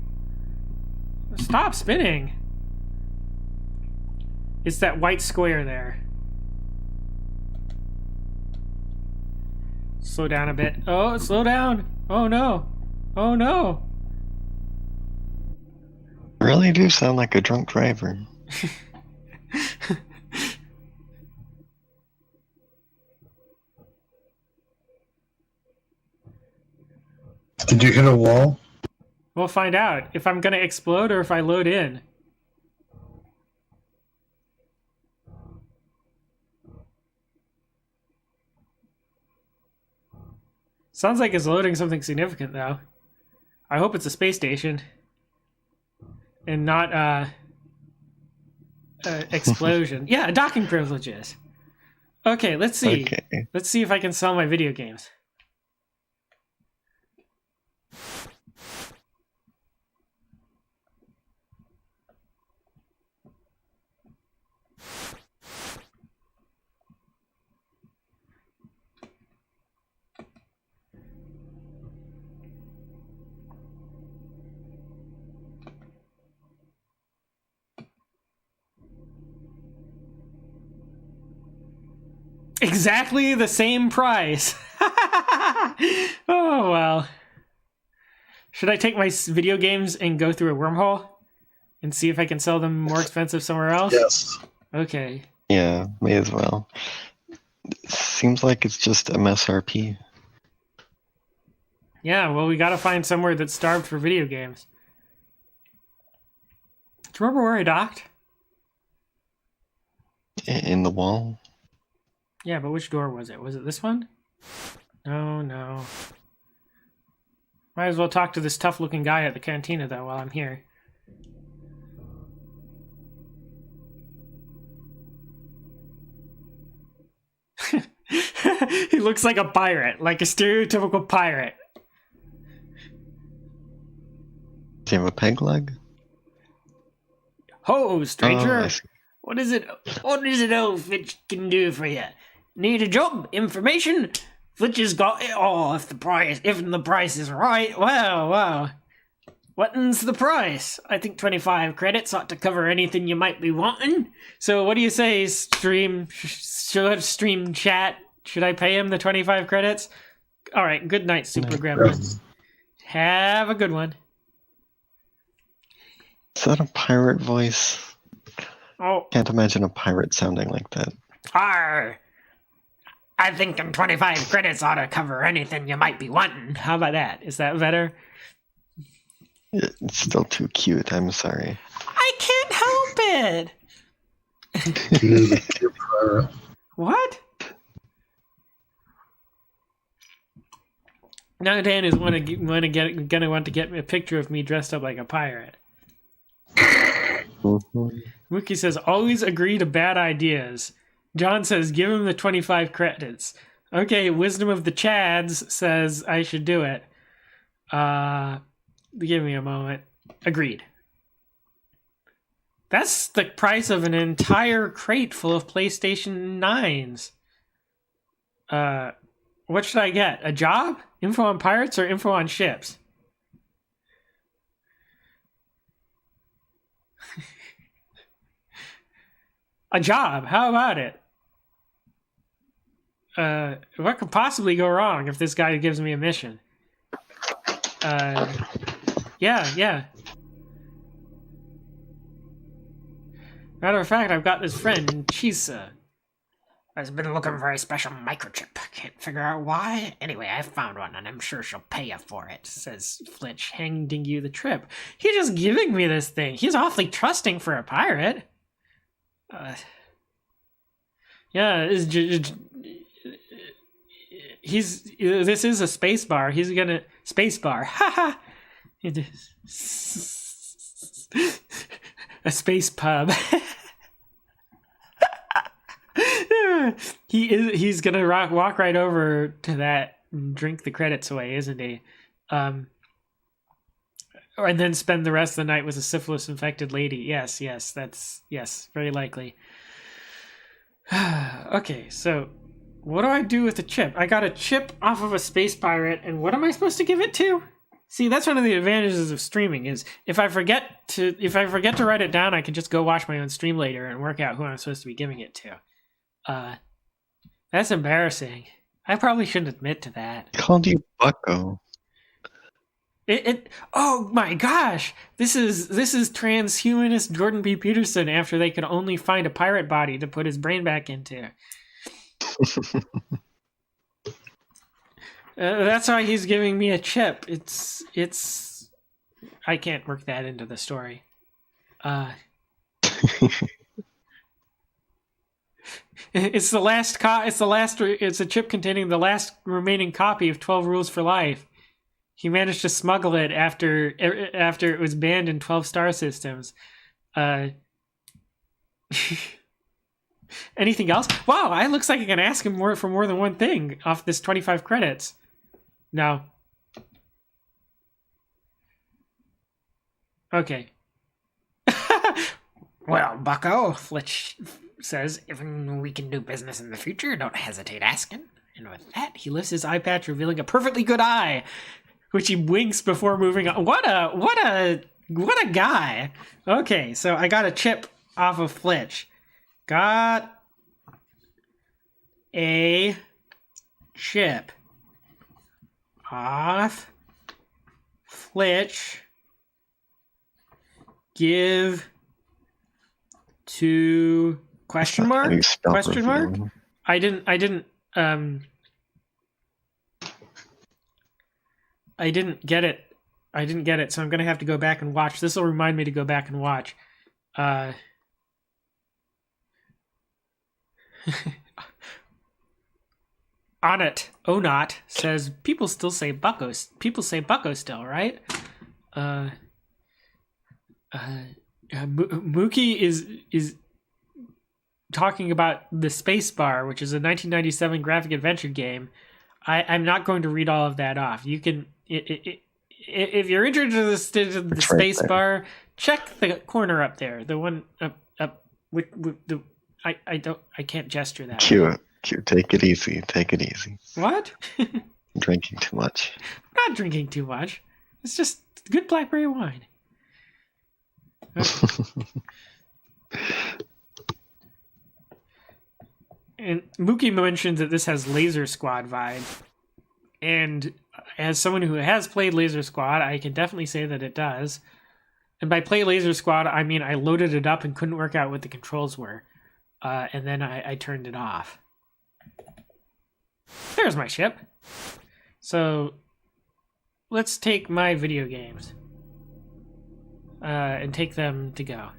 Stop spinning! It's that white square there. Slow down a bit. Oh, slow down. Oh no. Oh no. You really do sound like a drunk driver. Did you hit a wall? We'll find out if I'm gonna explode or if I load in. Sounds like it's loading something significant, though. I hope it's a space station. And not, explosion. Yeah, docking privileges. Okay, let's see. Okay. Let's see if I can sell my video games. Exactly the same price. Oh, well. Should I take my video games and go through a wormhole and see if I can sell them more expensive somewhere else? Yes. Okay. Yeah, may as well. Seems like it's just MSRP. Yeah, well, we gotta find somewhere that's starved for video games. Do you remember where I docked? In the wall? Yeah, but which door was it? Was it this one? No, no. Might as well talk to this tough-looking guy at the cantina, though, while I'm here. He looks like a pirate, like a stereotypical pirate. Do you have a peg leg? Ho, stranger! Oh, I see. What is it old Fitch can do for you? Need a job? Information? Fitch has got it all if the price is right. Wow. What's the price? I think 25 credits ought to cover anything you might be wanting. So what do you say, stream chat? Should I pay him the 25 credits? Alright, good night, Super Gremlin. Have a good one. Is that a pirate voice? Oh. Can't imagine a pirate sounding like that. Arr! I think them 25 credits ought to cover anything you might be wanting. How about that? Is that better? It's still too cute, I'm sorry. I can't help it! You're pirate. What? Now Dan is gonna want to get a picture of me dressed up like a pirate. Wookie says, always agree to bad ideas. John says, give him the 25 credits. Okay, Wisdom of the Chads says I should do it. Give me a moment. Agreed. That's the price of an entire crate full of PlayStation 9s. What should I get? A job? Info on pirates or info on ships? A job. How about it? What could possibly go wrong if this guy gives me a mission? Yeah. Matter of fact, I've got this friend, Chisa, has been looking for a special microchip. Can't figure out why. Anyway, I found one, and I'm sure she'll pay you for it, says Flitch, handing you the trip. He's just giving me this thing. He's awfully trusting for a pirate. Yeah, this is a space bar. He's gonna space bar. Haha. A space pub. He's gonna walk right over to that and drink the credits away, isn't he? And then spend the rest of the night with a syphilis infected lady. Yes, very likely. Okay, so what do I do with the chip? I got a chip off of a space pirate, and what am I supposed to give it to? See, that's one of the advantages of streaming is if I forget to write it down, I can just go watch my own stream later and work out who I'm supposed to be giving it to. That's embarrassing. I probably shouldn't admit to that. He called you Bucko. Oh my gosh! This is transhumanist Jordan B. Peterson after they could only find a pirate body to put his brain back into. That's why he's giving me a chip. It's. I can't work that into the story. It's the last. It's a chip containing the last remaining copy of 12 Rules for Life. He managed to smuggle it after it was banned in 12 star systems. Anything else? Wow, it looks like I can ask him for more than one thing off this 25 credits. No. Okay. Well, Bucko, Flitch says, if we can do business in the future, don't hesitate asking. And with that, he lifts his eye patch, revealing a perfectly good eye, which he winks before moving on. What a guy. Okay, so I got a chip off of Flitch. Got a chip off Flitch. Give to question mark? Question mark? I didn't get it. So I'm gonna have to go back and watch. This will remind me to go back and watch. On it, Onot says people say Bucko still, right? Mookie is talking about the Space Bar, which is a 1997 graphic adventure game. I'm not going to read all of that off. You can, if you're interested in the Space Bar, check the corner up there. The one up with the. I can't gesture that. Cute. Take it easy. What? Drinking too much. I'm not drinking too much. It's just good blackberry wine. And Mookie mentions that this has Laser Squad vibe. And as someone who has played Laser Squad, I can definitely say that it does. And by play Laser Squad, I mean I loaded it up and couldn't work out what the controls were. And then I turned it off. There's my ship. So let's take my video games and take them to go.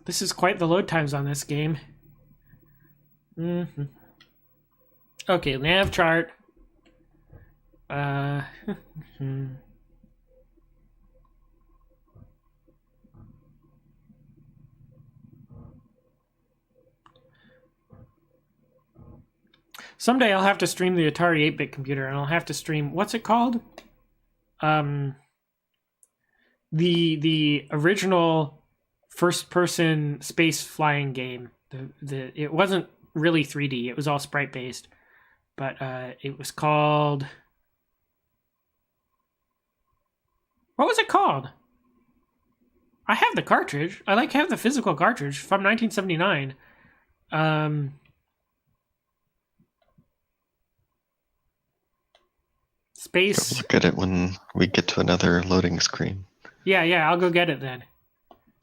This is quite the load times on this game. Okay, nav chart. Someday I'll have to stream the Atari 8-bit computer, and I'll have to stream, what's it called? The original first-person space flying game. It wasn't really 3D. It was all sprite-based. But it was called... What was it called? I have the cartridge. I have the physical cartridge from 1979. Space. Go look at it when we get to another loading screen. Yeah, I'll go get it then.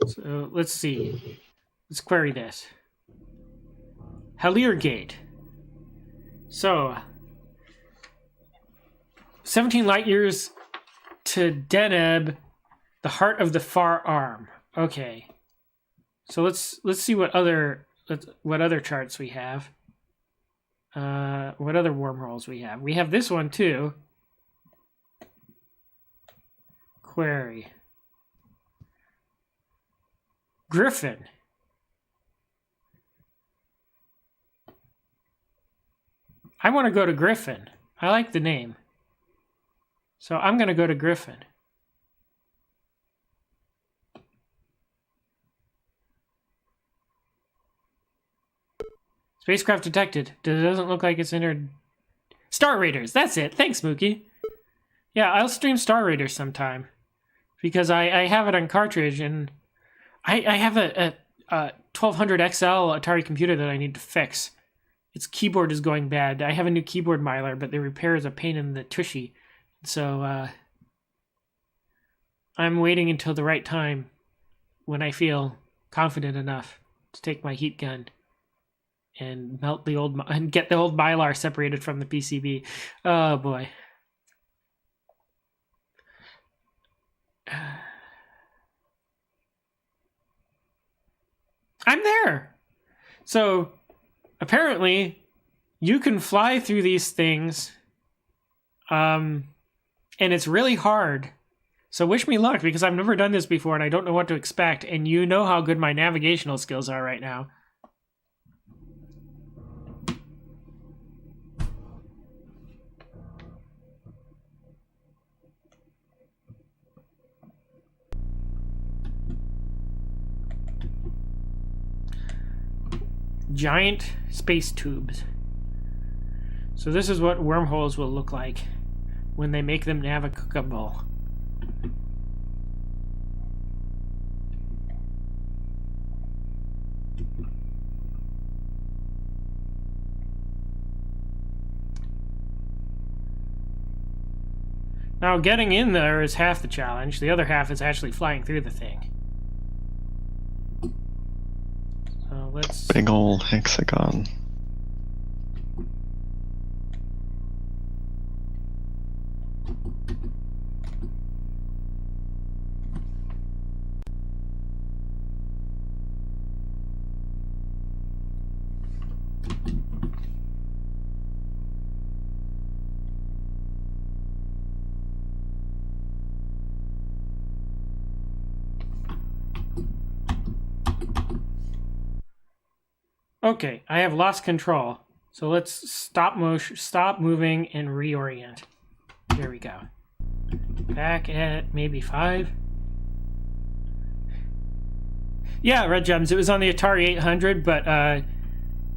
So let's see. Let's query this. Halirgate. So 17 light years to Deneb, the heart of the far arm. Okay. So let's see what other charts we have. What other wormholes we have. We have this one too. Query. Griffin. I want to go to Griffin. I like the name. So I'm going to go to Griffin. Spacecraft detected. It doesn't look like it's entered. Star Raiders. That's it. Thanks, Mookie. Yeah, I'll stream Star Raiders sometime. Because I have it on cartridge, and I have a 1200 XL Atari computer that I need to fix. Its keyboard is going bad. I have a new keyboard miler, but the repair is a pain in the tushy. So I'm waiting until the right time when I feel confident enough to take my heat gun and melt the old and get the old mylar separated from the PCB. Oh boy. I'm there. So apparently you can fly through these things, and it's really hard. So wish me luck, because I've never done this before and I don't know what to expect, and you know how good my navigational skills are right now. Giant space tubes. So this is what wormholes will look like when they make them navigable. Now, getting in there is half the challenge. The other half is actually flying through the thing. So let's... Big ol' hexagon. Okay, I have lost control. So let's stop moving, and reorient. There we go. Back at maybe 5. Yeah, Red Gems. It was on the Atari 800, but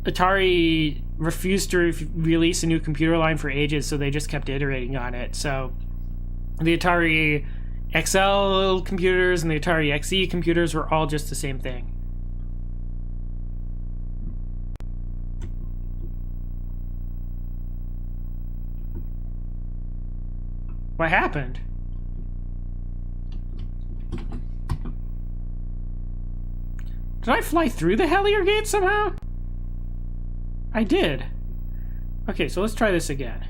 Atari refused to release a new computer line for ages, so they just kept iterating on it. So the Atari XL computers and the Atari XE computers were all just the same thing. What happened? Did I fly through the Hellier gate somehow? I did. Okay, so let's try this again.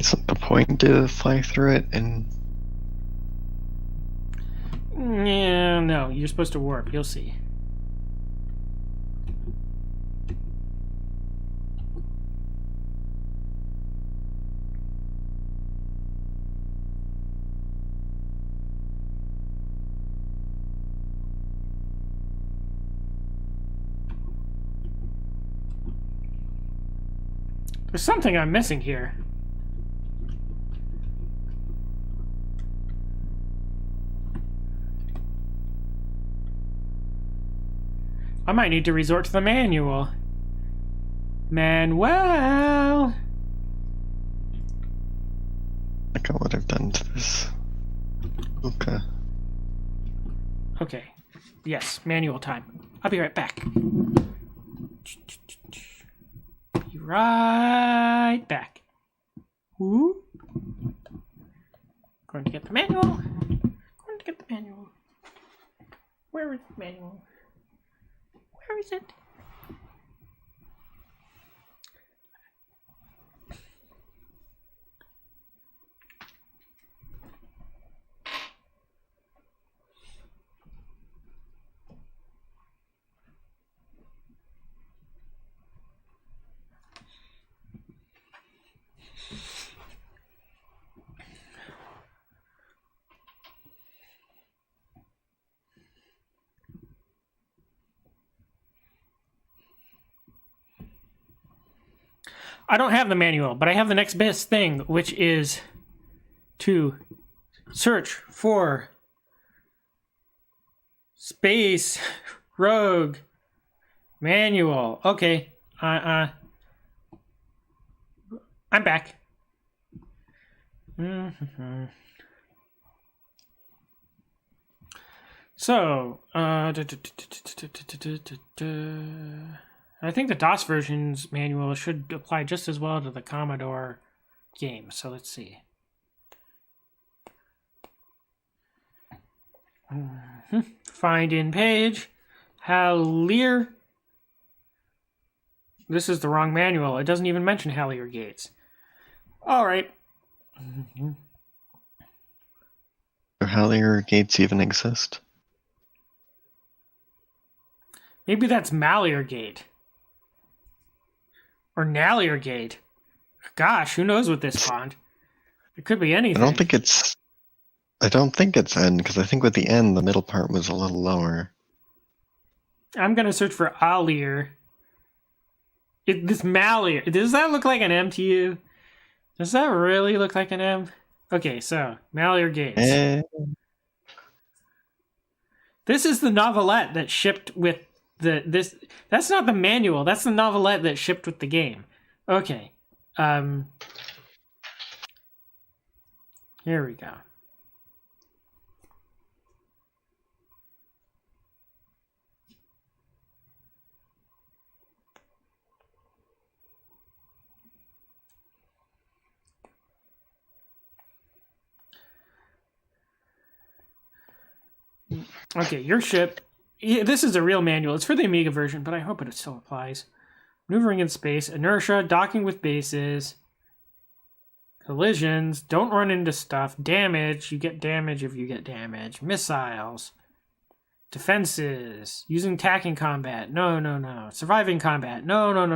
Isn't the point to fly through it and... Yeah, no, you're supposed to warp. You'll see. There's something I'm missing here. I might need to resort to the manual. Manuel! Look at what I've done to this. Pooka. Okay. Yes, manual time. I'll be right back. Be right back. Ooh. Going to get the manual. Going to get the manual. Where is the manual? Where is it? I don't have the manual, but I have the next best thing, which is to search for Space. Rogue. Manual. Okay. I'm back. So, I think the DOS version's manual should apply just as well to the Commodore game. So let's see. Find in page. Hallier. This is the wrong manual. It doesn't even mention Hallier gates. All right. Do Hallier gates even exist? Maybe that's Mallier gate. Or Nallier gate. Gosh, who knows with this font? It could be anything. I don't think it's N, because I think with the N, the middle part was a little lower. I'm going to search for Allier. This Mallier. Does that look like an M to you? Does that really look like an M? Okay, so, Mallier gates. This is the novelette that shipped with this. That's not the manual. That's the novelette that shipped with the game. Okay. Here we go. Okay, your ship. Yeah, this is a real manual. It's for the Amiga version, but I hope it still applies. Maneuvering in space, inertia, docking with bases, collisions, don't run into stuff, damage, you get damage if you get damage, missiles, defenses, using tacking combat, no, surviving combat, no. I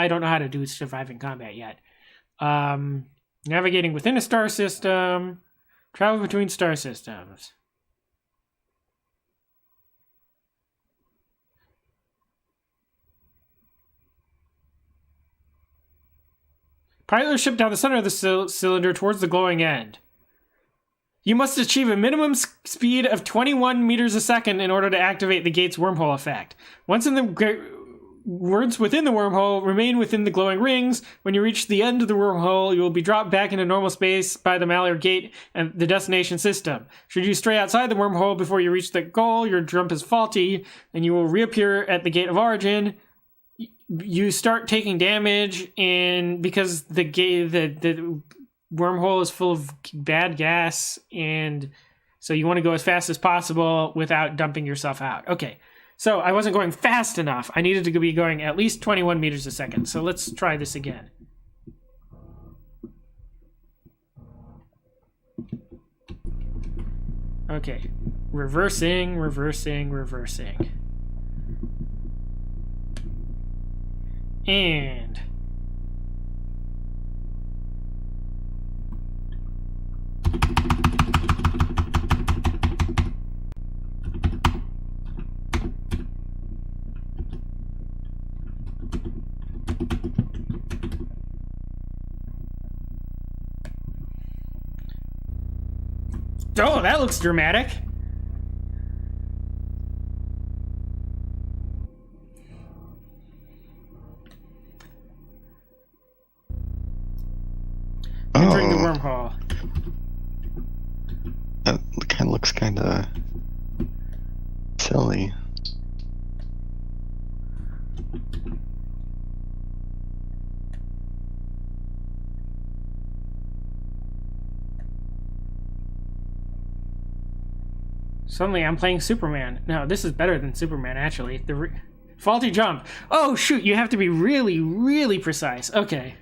don't know how to do surviving combat yet. Navigating within a star system, travel between star systems. Pilot the ship down the center of the cylinder towards the glowing end. You must achieve a minimum speed of 21 meters a second in order to activate the gate's wormhole effect. Once in the words within the wormhole remain within the glowing rings. When you reach the end of the wormhole, you will be dropped back into normal space by the Mallier gate and the destination system. Should you stray outside the wormhole before you reach the goal, your jump is faulty, and you will reappear at the gate of origin. You start taking damage, and because the wormhole is full of bad gas, and so you want to go as fast as possible without dumping yourself out. Okay, so I wasn't going fast enough. I needed to be going at least 21 meters a second. So let's try this again. Okay, reversing. And oh, that looks dramatic. Entering the wormhole. That kind of looks kind of silly. Suddenly I'm playing Superman. No, this is better than Superman, actually. Faulty jump. Oh, shoot, you have to be really, really precise. Okay.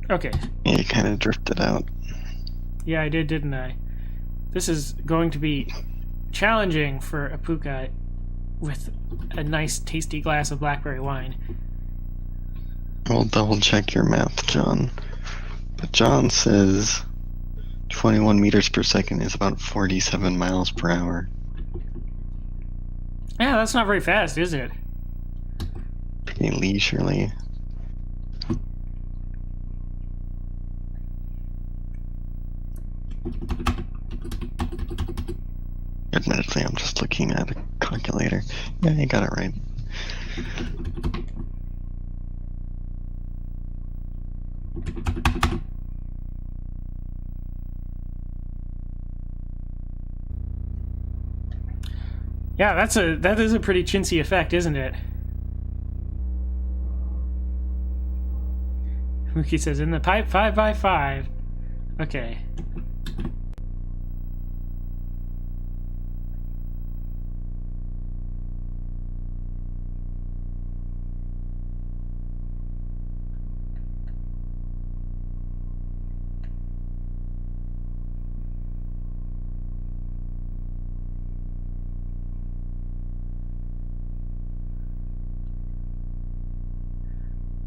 Okay. Yeah, you kind of drifted out. Yeah, I did, didn't I? This is going to be challenging for a Pooka with a nice, tasty glass of blackberry wine. We'll double check your math, John. But John says 21 meters per second is about 47 miles per hour. Yeah, that's not very fast, is it? Pretty leisurely. Admittedly, I'm just looking at a calculator. Yeah, you got it right. Yeah, that is a pretty chintzy effect, isn't it? Mookie says, in the pipe 5x5. Okay.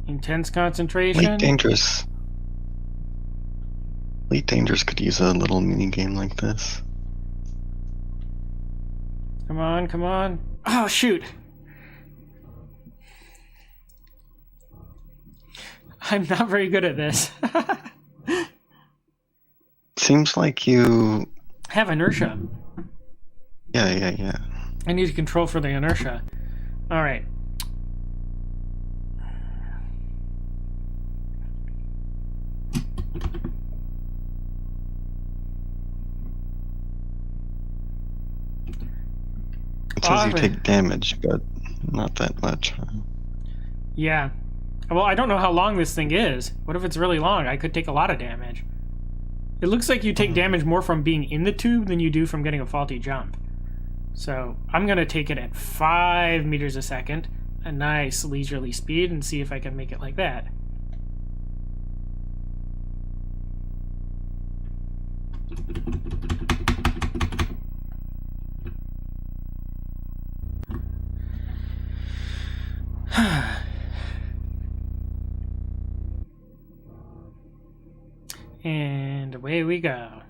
Intense concentration. Elite Dangerous. Elite Dangerous could use a little mini game like this. Come on, come on. Oh, shoot. I'm not very good at this. Seems like you... Have inertia. Yeah. I need to control for the inertia. All right. It says you take damage, but not that much. Yeah. Well, I don't know how long this thing is. What if it's really long? I could take a lot of damage. It looks like you take damage more from being in the tube than you do from getting a faulty jump. So I'm going to take it at 5 meters a second, a nice leisurely speed, and see if I can make it like that. And away we go.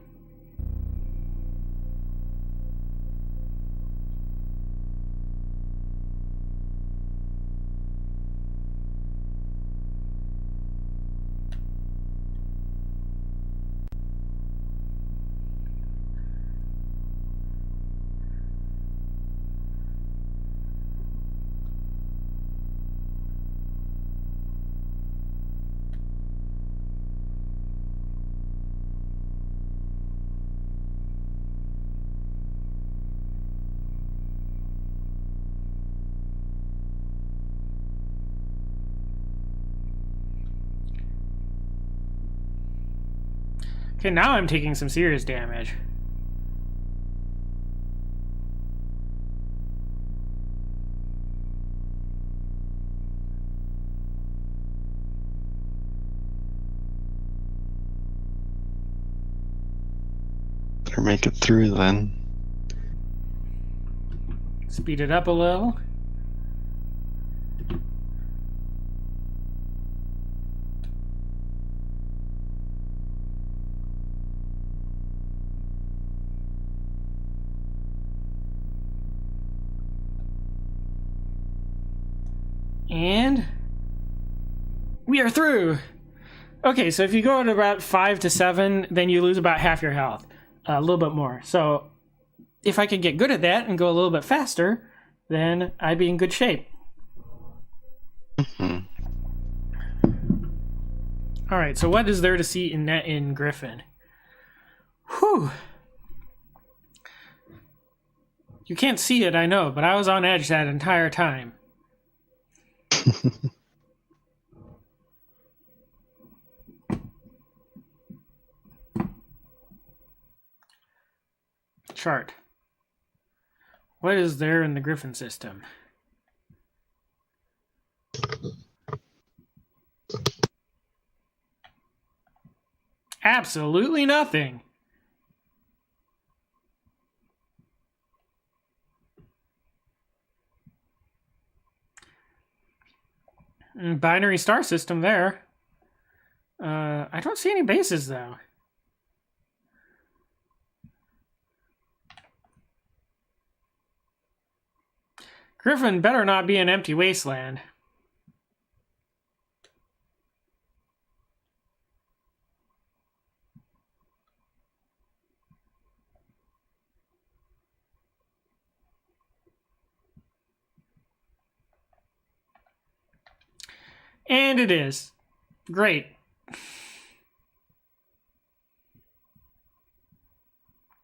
Okay, now I'm taking some serious damage. Better make it through then. Speed it up a little. And we are through. Okay, so if you go at about 5 to 7, then you lose about half your health. A little bit more. So if I could get good at that and go a little bit faster, then I'd be in good shape. Mm-hmm. All right, so what is there to see in Griffin? Whew. You can't see it, I know, but I was on edge that entire time. Chart. What is there in the Griffin system? Absolutely nothing. Binary star system there. I don't see any bases though. Griffin better not be an empty wasteland. And it is. Great.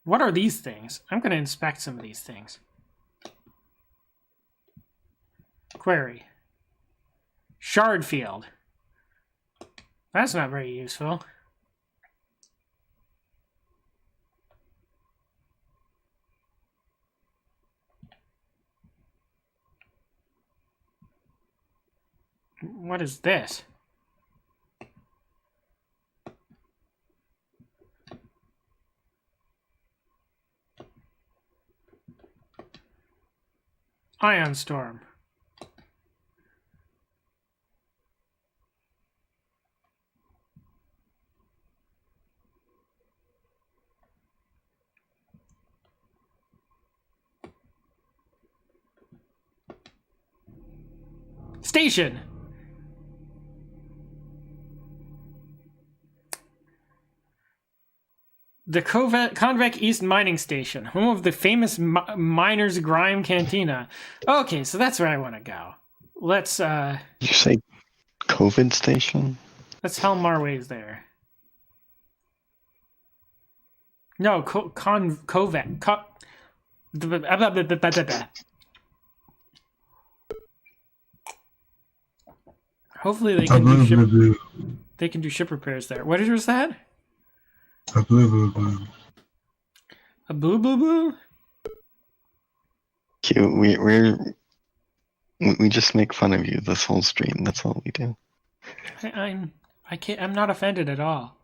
What are these things? I'm going to inspect some of these things. Query. Shard field. That's not very useful. What is this? Ion storm. Station. The Convec East Mining Station, home of the famous Miners Grime Cantina. Okay, so that's where I want to go. Let's, Did you say COVID station? let's helm our ways there. No, Covec. Hopefully they can do ship repairs there. What is that? A blue. A boo boo boo? Cute. We just make fun of you this whole stream. That's all we do. I'm not offended at all.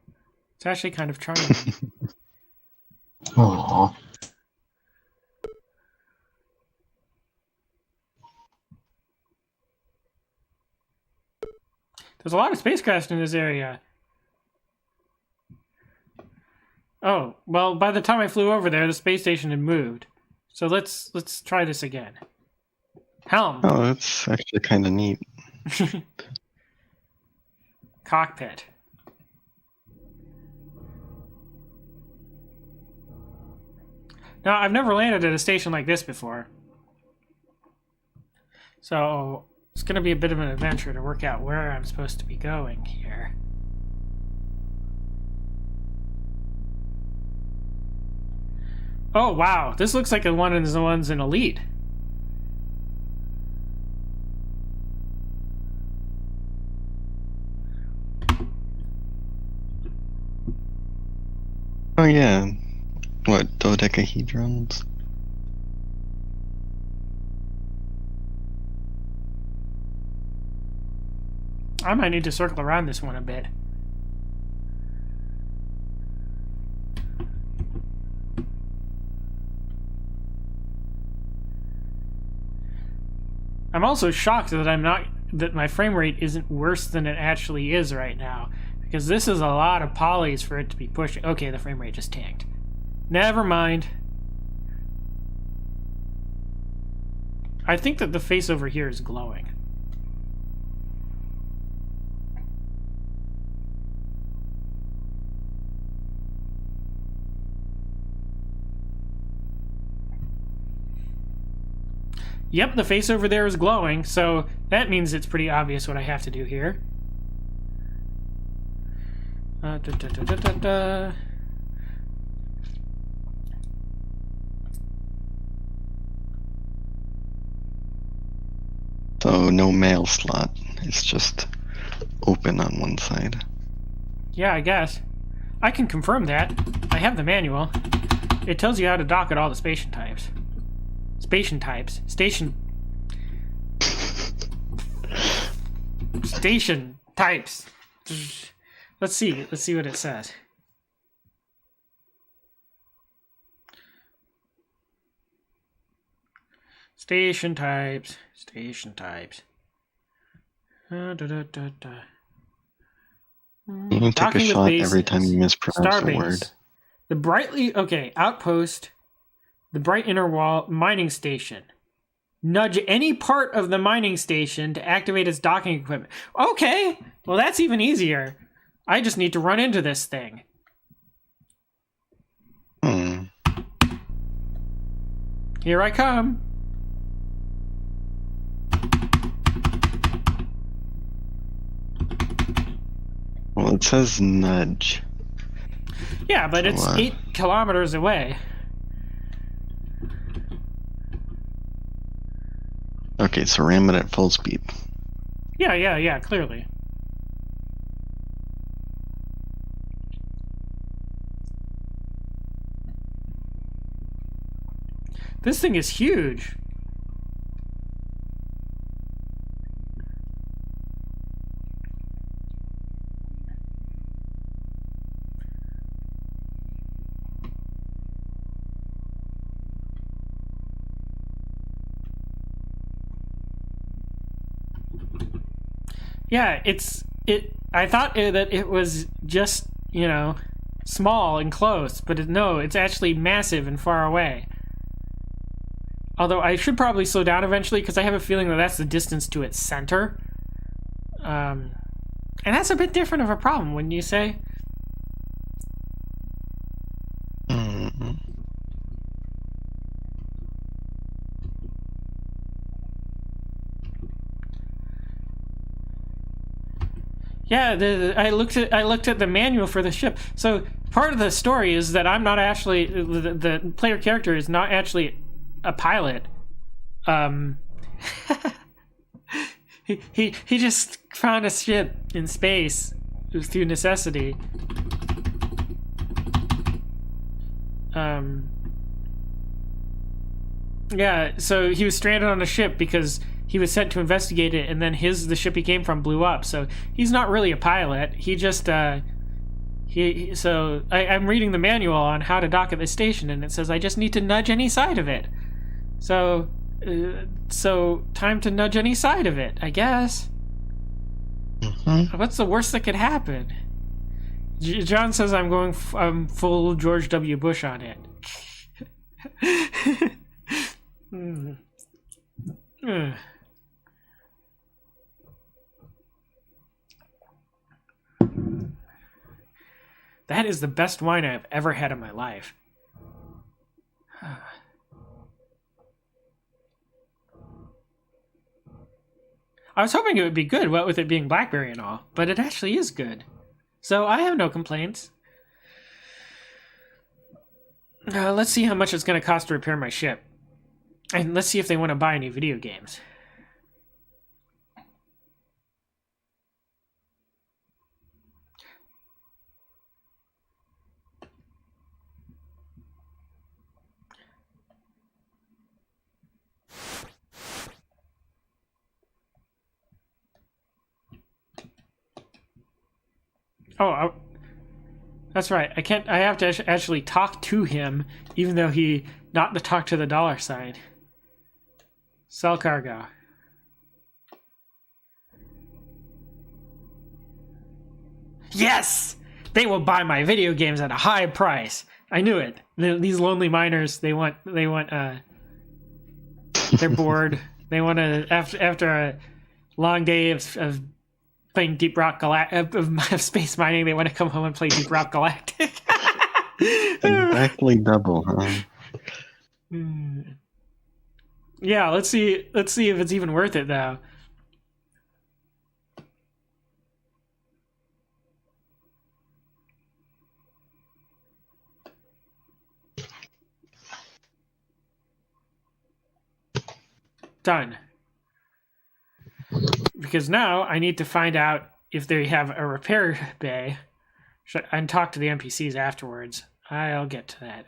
It's actually kind of charming. Aww. There's a lot of spacecraft in this area. Oh, well, by the time I flew over there, the space station had moved. So let's try this again. Helm. Oh, that's actually kind of neat. Cockpit. Now, I've never landed at a station like this before. So it's going to be a bit of an adventure to work out where I'm supposed to be going here. Oh, wow. This looks like one of the ones in Elite. Oh, yeah. What, dodecahedrons? I might need to circle around this one a bit. I'm also shocked that my frame rate isn't worse than it actually is right now, because this is a lot of polys for it to be pushing. Okay, the frame rate just tanked. Never mind. I think that the face over here is glowing. Yep, the face over there is glowing, so that means it's pretty obvious what I have to do here. So no mail slot. It's just open on one side. Yeah, I guess. I can confirm that. I have the manual. It tells you how to dock at all the station types. Station types. Station types. Let's see. Let's see what it says. Station types. Station types. You can take a shot every time you mispronounce a word. The outpost. The bright inner wall mining station. Nudge any part of the mining station to activate its docking equipment. Okay, well that's even easier. I just need to run into this thing. Here I come. it says nudge. Yeah, but So, it's 8 kilometers away. Okay, so ram it at full speed. Yeah, clearly. This thing is huge. Yeah, I thought that it was just, small and close, but no, it's actually massive and far away. Although I should probably slow down eventually because I have a feeling that that's the distance to its center. And that's a bit different of a problem, wouldn't you say? Mm. Yeah, I looked at the manual for the ship. So part of the story is that I'm not actually the player character is not actually a pilot. He just found a ship in space through necessity. Yeah, so he was stranded on a ship because he was sent to investigate it, and then the ship he came from blew up. So he's not really a pilot. He just I'm reading the manual on how to dock at the station, and it says I just need to nudge any side of it. So time to nudge any side of it, I guess. Mm-hmm. What's the worst that could happen? John says I'm full George W. Bush on it. That is the best wine I've ever had in my life. I was hoping it would be good, what with it being blackberry and all, but it actually is good. So I have no complaints. Let's see how much it's going to cost to repair my ship. And let's see if they want to buy any video games. Oh, that's right. I have to actually talk to him, even though not to talk to the dollar sign. Sell cargo. Yes! They will buy my video games at a high price. I knew it. These lonely miners, they're bored. They want to, after a long day of playing Deep Rock of space mining, they want to come home and play Deep Rock Galactic. Exactly double, huh? Yeah, let's see if it's even worth it though. Done. Because now I need to find out if they have a repair bay and talk to the NPCs afterwards. I'll get to that.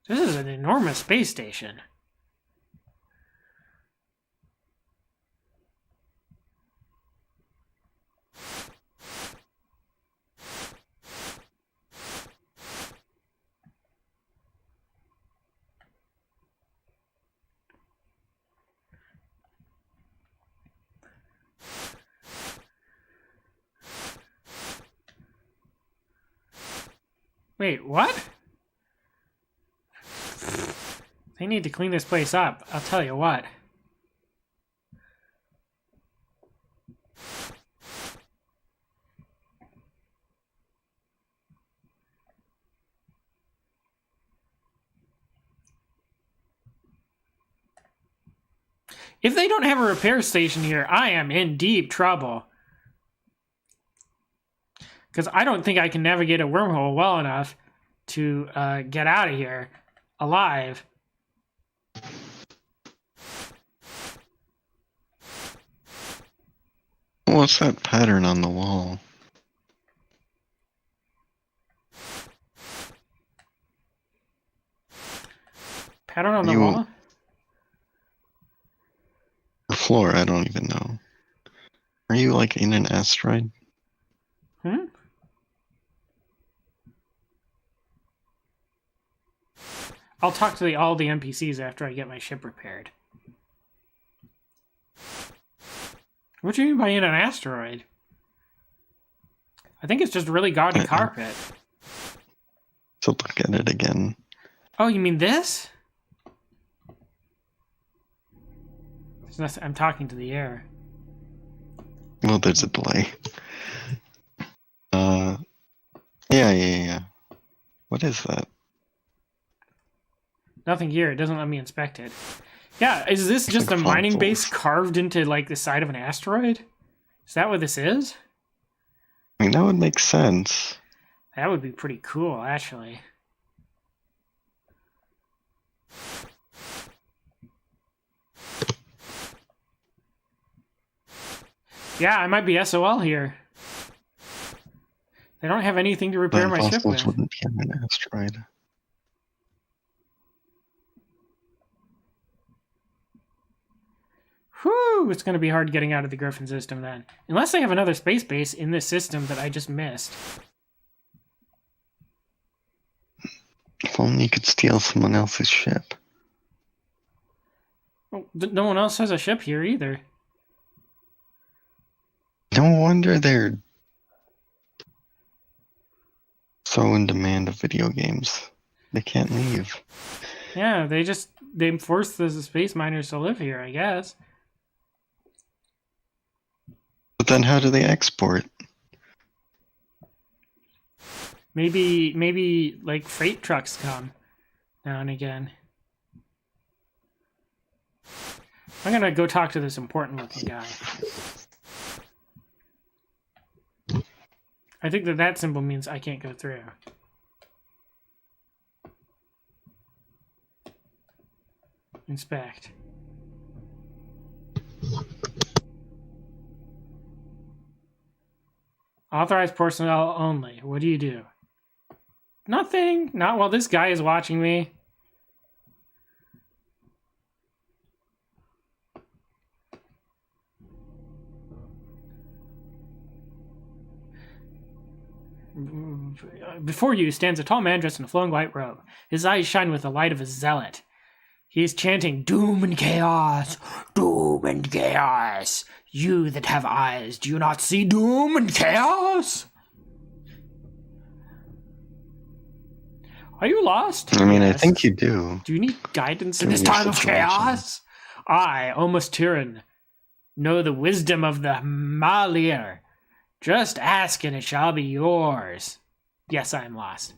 This is an enormous space station. Wait, what? They need to clean this place up, I'll tell you what. If they don't have a repair station here, I am in deep trouble. Because I don't think I can navigate a wormhole well enough to get out of here alive. What's that pattern on the wall? Pattern on the wall? Or floor, I don't even know. Are you like in an asteroid? Hmm? I'll talk to all the NPCs after I get my ship repaired. What do you mean by in an asteroid? I think it's just really gaudy carpet. So look at it again. Oh, you mean this? I'm talking to the air. Well, there's a delay. Yeah. What is that? Nothing here. It doesn't let me inspect it. Yeah, is this just a like mining base fossils. carved into, like, the side of an asteroid? Is that what this is? I mean, that would make sense. That would be pretty cool, actually. Yeah, I might be SOL here. They don't have anything to repair my ship Fossils with. wouldn't be on an asteroid. Whew, it's going to be hard getting out of the Griffin system then. Unless they have another space base in this system that I just missed. If only you could steal someone else's ship. Well, no one else has a ship here either. No wonder they're so in demand of video games. They can't leave. Yeah, they force the space miners to live here, I guess. But then how do they export? Maybe like freight trucks come now and again. I'm gonna go talk to this important looking guy. I think that symbol means I can't go through. Inspect. Authorized personnel only. What do you do? Nothing. Not while this guy is watching me. Before you stands a tall man dressed in a flowing white robe. His eyes shine with the light of a zealot. He is chanting, "Doom and chaos! Doom and chaos! You that have eyes, do you not see doom and chaos?" Are you lost? I mean, Yes. I think you do. Do you need guidance in Given this your time of situation. chaos? I, almost Tyrann, know the wisdom of the Malir. Just ask and it shall be yours. Yes, I am lost.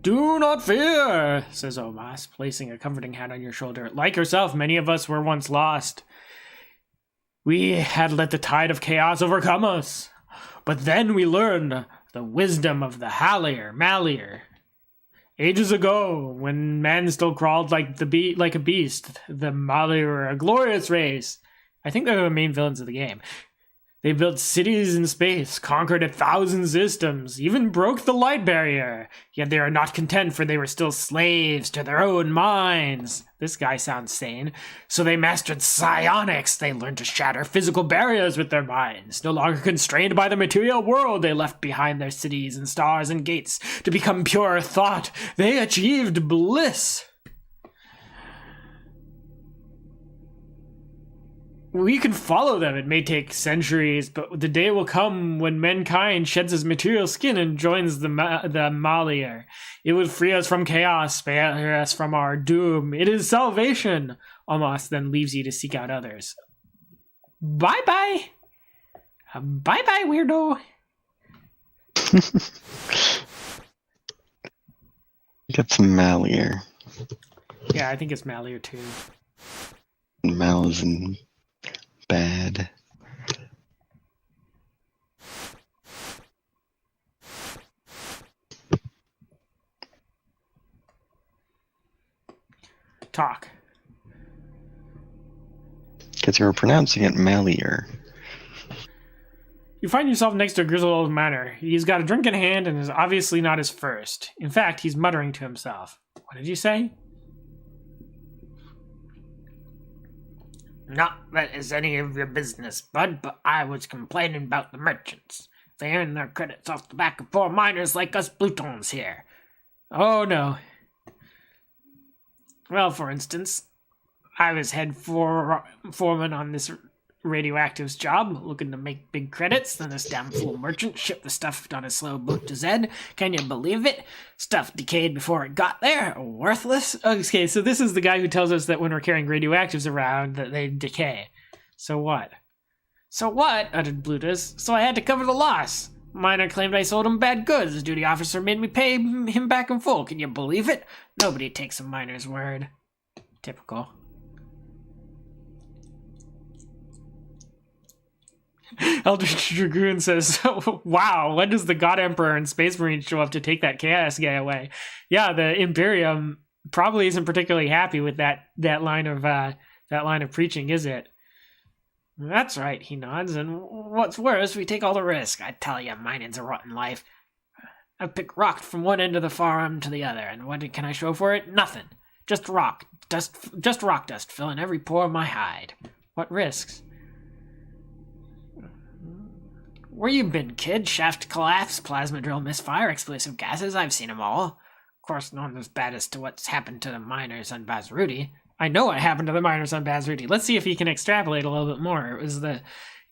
Do not fear, says Omas, placing a comforting hand on your shoulder. Like yourself, many of us were once lost. We had let the tide of chaos overcome us. But then we learned the wisdom of the Malir. Ages ago, when man still crawled like a beast, the Malir were a glorious race. I think they're the main villains of the game. They built cities in space, conquered 1,000 systems, even broke the light barrier. Yet they are not content, for they were still slaves to their own minds. This guy sounds sane. So they mastered psionics. They learned to shatter physical barriers with their minds. No longer constrained by the material world, they left behind their cities and stars and gates to become pure thought. They achieved bliss. We can follow them. It may take centuries, but the day will come when mankind sheds his material skin and joins the Malir. It will free us from chaos, spare us from our doom. It is salvation. Almost then leaves you to seek out others. Bye-bye. Bye-bye, weirdo. Get some Malir. Yeah, I think it's Malir too. Mal is in bad. Talk. Because you were pronouncing it Malier. You find yourself next to a grizzled old miner. He's got a drink in hand and is obviously not his first. In fact, he's muttering to himself. What did you say? Not that is any of your business, bud, but I was complaining about the merchants. They earn their credits off the back of poor miners like us Blutons here. Oh, no. Well, for instance, I was head foreman on this radioactives job, looking to make big credits. Then this damn fool merchant shipped the stuff on a slow boat to Zed. Can you believe it? Stuff decayed before it got there. Worthless. Okay, so this is the guy who tells us that when we're carrying radioactives around, that they decay. So what? So what? Uttered Blutus. So I had to cover the loss. Miner claimed I sold him bad goods. The duty officer made me pay him back in full. Can you believe it? Nobody takes a miner's word. Typical. Eldritch Dragoon says, wow, when does the God Emperor and Space Marine show up to take that Chaos guy away? Yeah, the Imperium probably isn't particularly happy with that line of preaching, is it? That's right, he nods, and what's worse, we take all the risk. I tell you, mining's a rotten life. I pick rock from one end of the farm to the other, and what can I show for it? Nothing. Just rock dust filling every pore of my hide. What risks? Where you been, kid? Shaft collapse, plasma drill misfire, explosive gases, I've seen 'em all. Of course, none as bad as to what's happened to the miners on Bazruti. I know what happened to the miners on Bazruti. Let's see if he can extrapolate a little bit more. It was the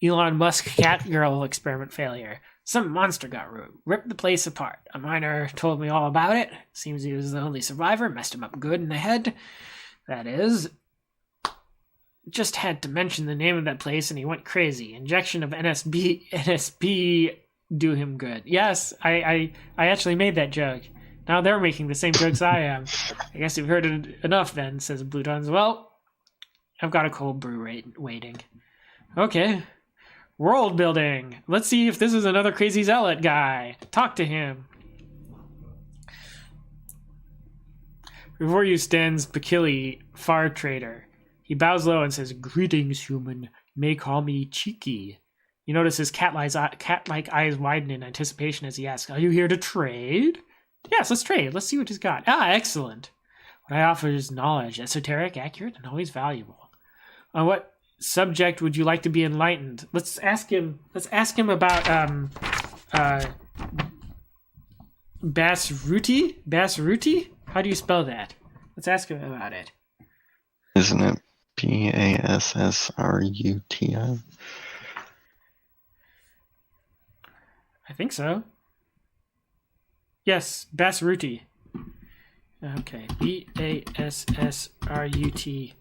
Elon Musk cat girl experiment failure. Some monster got ripped the place apart. A miner told me all about it. Seems he was the only survivor, messed him up good in the head. That is... Just had to mention the name of that place and he went crazy. Injection of NSP do him good. Yes, I actually made that joke. Now they're making the same jokes I am. I guess you've heard it enough then, says Blutons. Well, I've got a cold brew waiting. Okay. World building. Let's see if this is another crazy zealot guy. Talk to him. Before you stands Pakili, Far Trader. He bows low and says, "Greetings, human. You may call me Cheeky." You notice his cat-like eyes widen in anticipation as he asks, "Are you here to trade?" "Yes, let's trade. Let's see what he's got." "Ah, excellent. What I offer is knowledge, esoteric, accurate, and always valuable. On what subject would you like to be enlightened?" Let's ask him about Basruti? Basruti? How do you spell that? Let's ask him about it. Isn't it Bassruti? I think so. Yes, Basruti. Okay, Bassruti.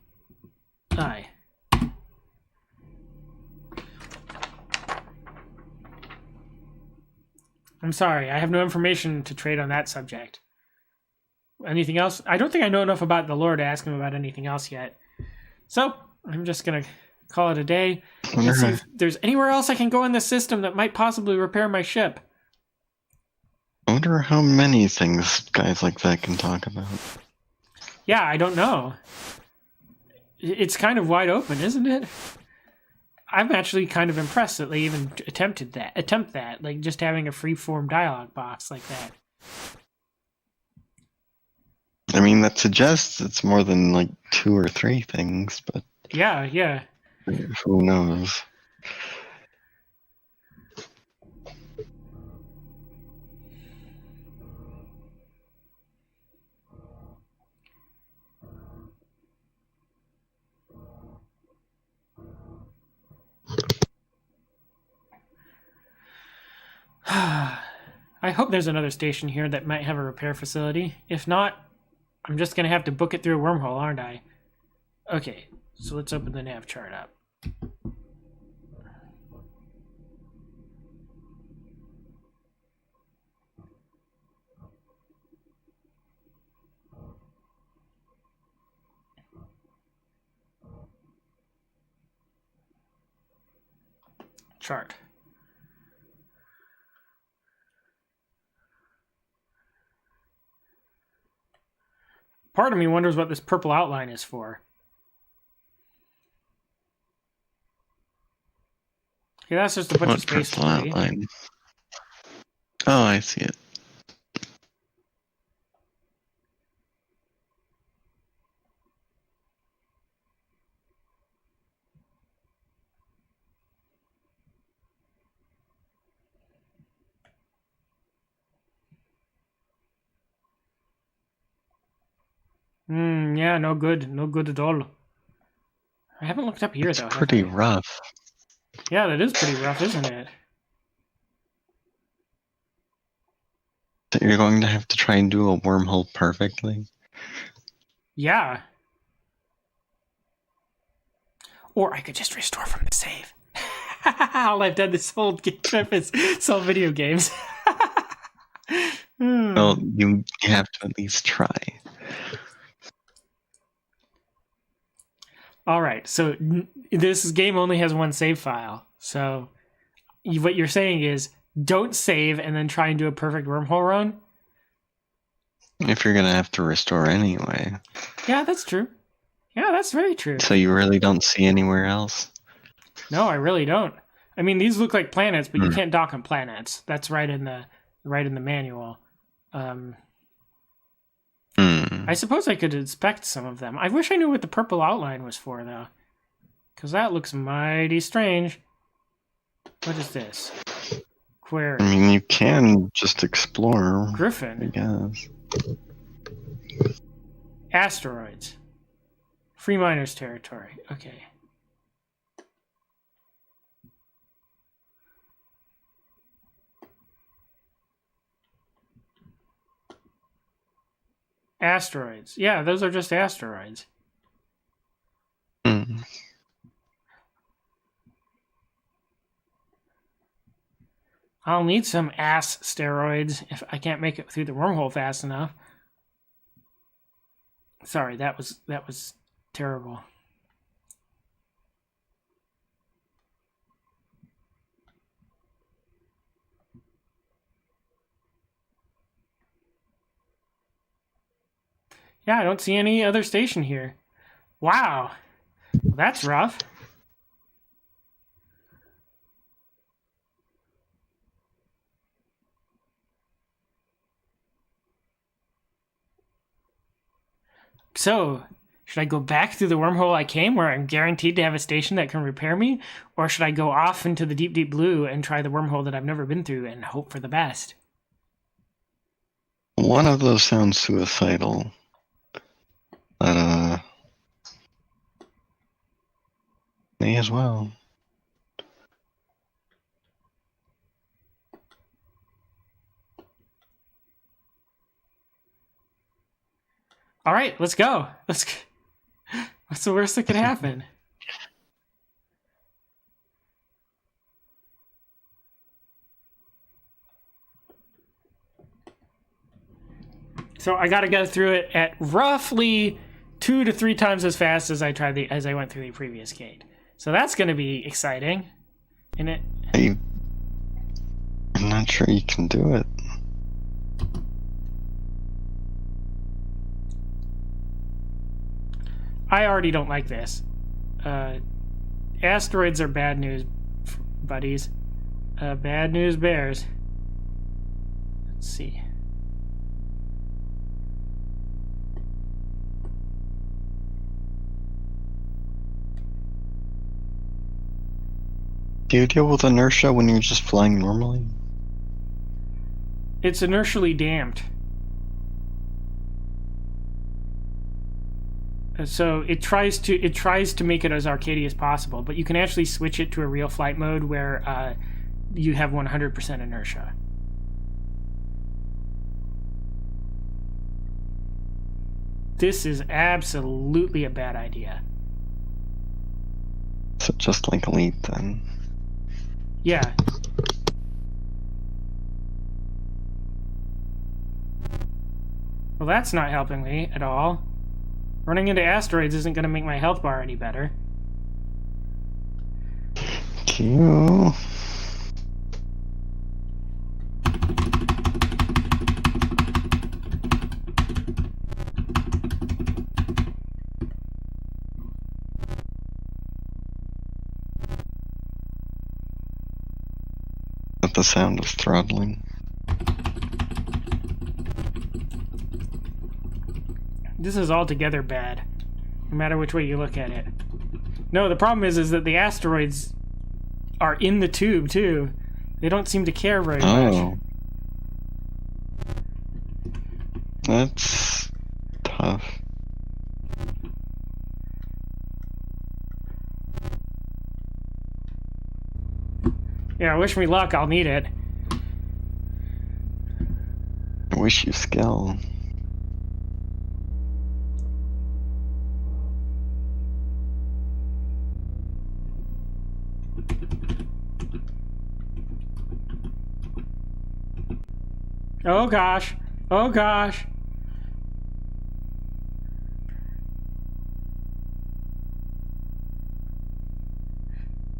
I'm sorry, I have no information to trade on that subject. Anything else? I don't think I know enough about the lore to ask him about anything else yet. So, I'm just going to call it a day. Let's see if there's anywhere else I can go in the system that might possibly repair my ship. I wonder how many things guys like that can talk about. Yeah, I don't know. It's kind of wide open, isn't it? I'm actually kind of impressed that they even attempt that, like just having a free-form dialogue box like that. I mean, that suggests it's more than like 2 or 3 things, but yeah. Who knows? I hope there's another station here that might have a repair facility. If not, I'm just going to have to book it through a wormhole, aren't I? Okay, so let's open the nav chart up. Chart. Part of me wonders what this purple outline is for. Okay, that's just a bunch of space purple debris. outline? Oh, I see it. Yeah, no good. No good at all. I haven't looked up here, It's though. pretty rough. Yeah, that is pretty rough, isn't it? So you're going to have to try and do a wormhole perfectly? Yeah. Or I could just restore from the save. All I've done this whole trip is solve video games. Well, you have to at least try. All right, so this game only has one save file. So what you're saying is don't save and then try and do a perfect wormhole run? If you're going to have to restore anyway. Yeah, that's true. Yeah, that's very true. So you really don't see anywhere else? No, I really don't. I mean, these look like planets, but you can't dock on planets. That's right in the manual. I suppose I could inspect some of them. I wish I knew what the purple outline was for, though. Because that looks mighty strange. What is this? Query. I mean, you can just explore. Griffin. I guess. Asteroids. Free miners territory. Okay. Asteroids. Yeah, those are just asteroids. I'll need some ass steroids if I can't make it through the wormhole fast enough. Sorry, that was terrible. Yeah, I don't see any other station here. Wow. Well, that's rough. So, should I go back through the wormhole I came, where I'm guaranteed to have a station that can repair me? Or should I go off into the deep, deep blue and try the wormhole that I've never been through and hope for the best? One of those sounds suicidal. But, may as well. All right, let's go. What's the worst that could happen? So I got to go through it at roughly 2 to 3 times as fast as I went through the previous gate. So that's going to be exciting, isn't it? I'm not sure you can do it. I already don't like this. Asteroids are bad news, buddies. Bad news bears. Let's see. Do you deal with inertia when you're just flying normally? It's inertially damped. So it tries to make it as arcadey as possible, but you can actually switch it to a real flight mode where you have 100% inertia. This is absolutely a bad idea. So just like Elite then. Yeah. Well, that's not helping me at all. Running into asteroids isn't going to make my health bar any better. Q. the sound of throttling. This is altogether bad, no matter which way you look at it. No, the problem is that the asteroids are in the tube, too. They don't seem to care very much. Oh. That's tough. Yeah, wish me luck, I'll need it. I wish you skill. Oh gosh. Oh gosh.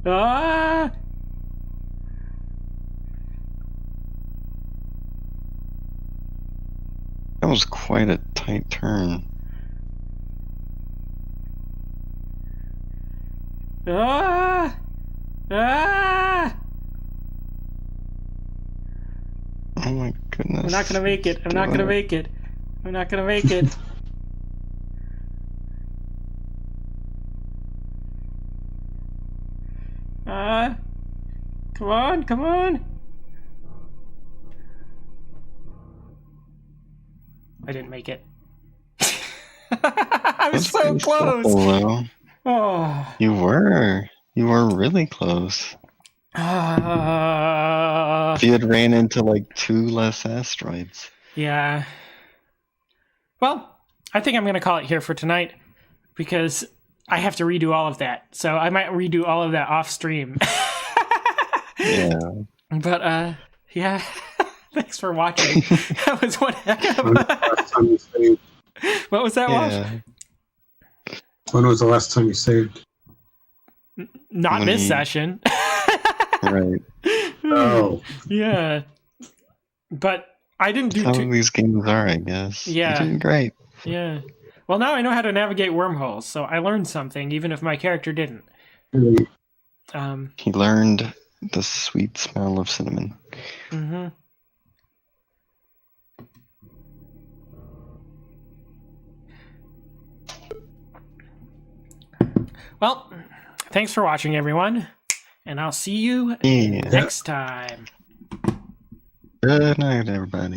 Ah! That was quite a tight turn. Ah! Ah! Oh my goodness. I'm not gonna make it. I'm not gonna make it. I'm not gonna make it. Come on, come on. I didn't make it. I was That's so pretty close. simple, though. Oh. You were really close. If you had ran into like 2 less asteroids. Yeah. Well, I think I'm going to call it here for tonight because I have to redo all of that. So I might redo all of that off stream. Yeah. But, yeah. Thanks for watching. That was one heck of Last time you saved. What was that, Walsh? Yeah. When was the last time you saved? Not this session. Right. Oh. Yeah. But I didn't do How too... these games are, I guess. Yeah. You're doing great. Yeah. Well, now I know how to navigate wormholes, so I learned something, even if my character didn't. He learned the sweet smell of cinnamon. Mm-hmm. Well, thanks for watching, everyone, and I'll see you Yeah. next time. Good night, everybody.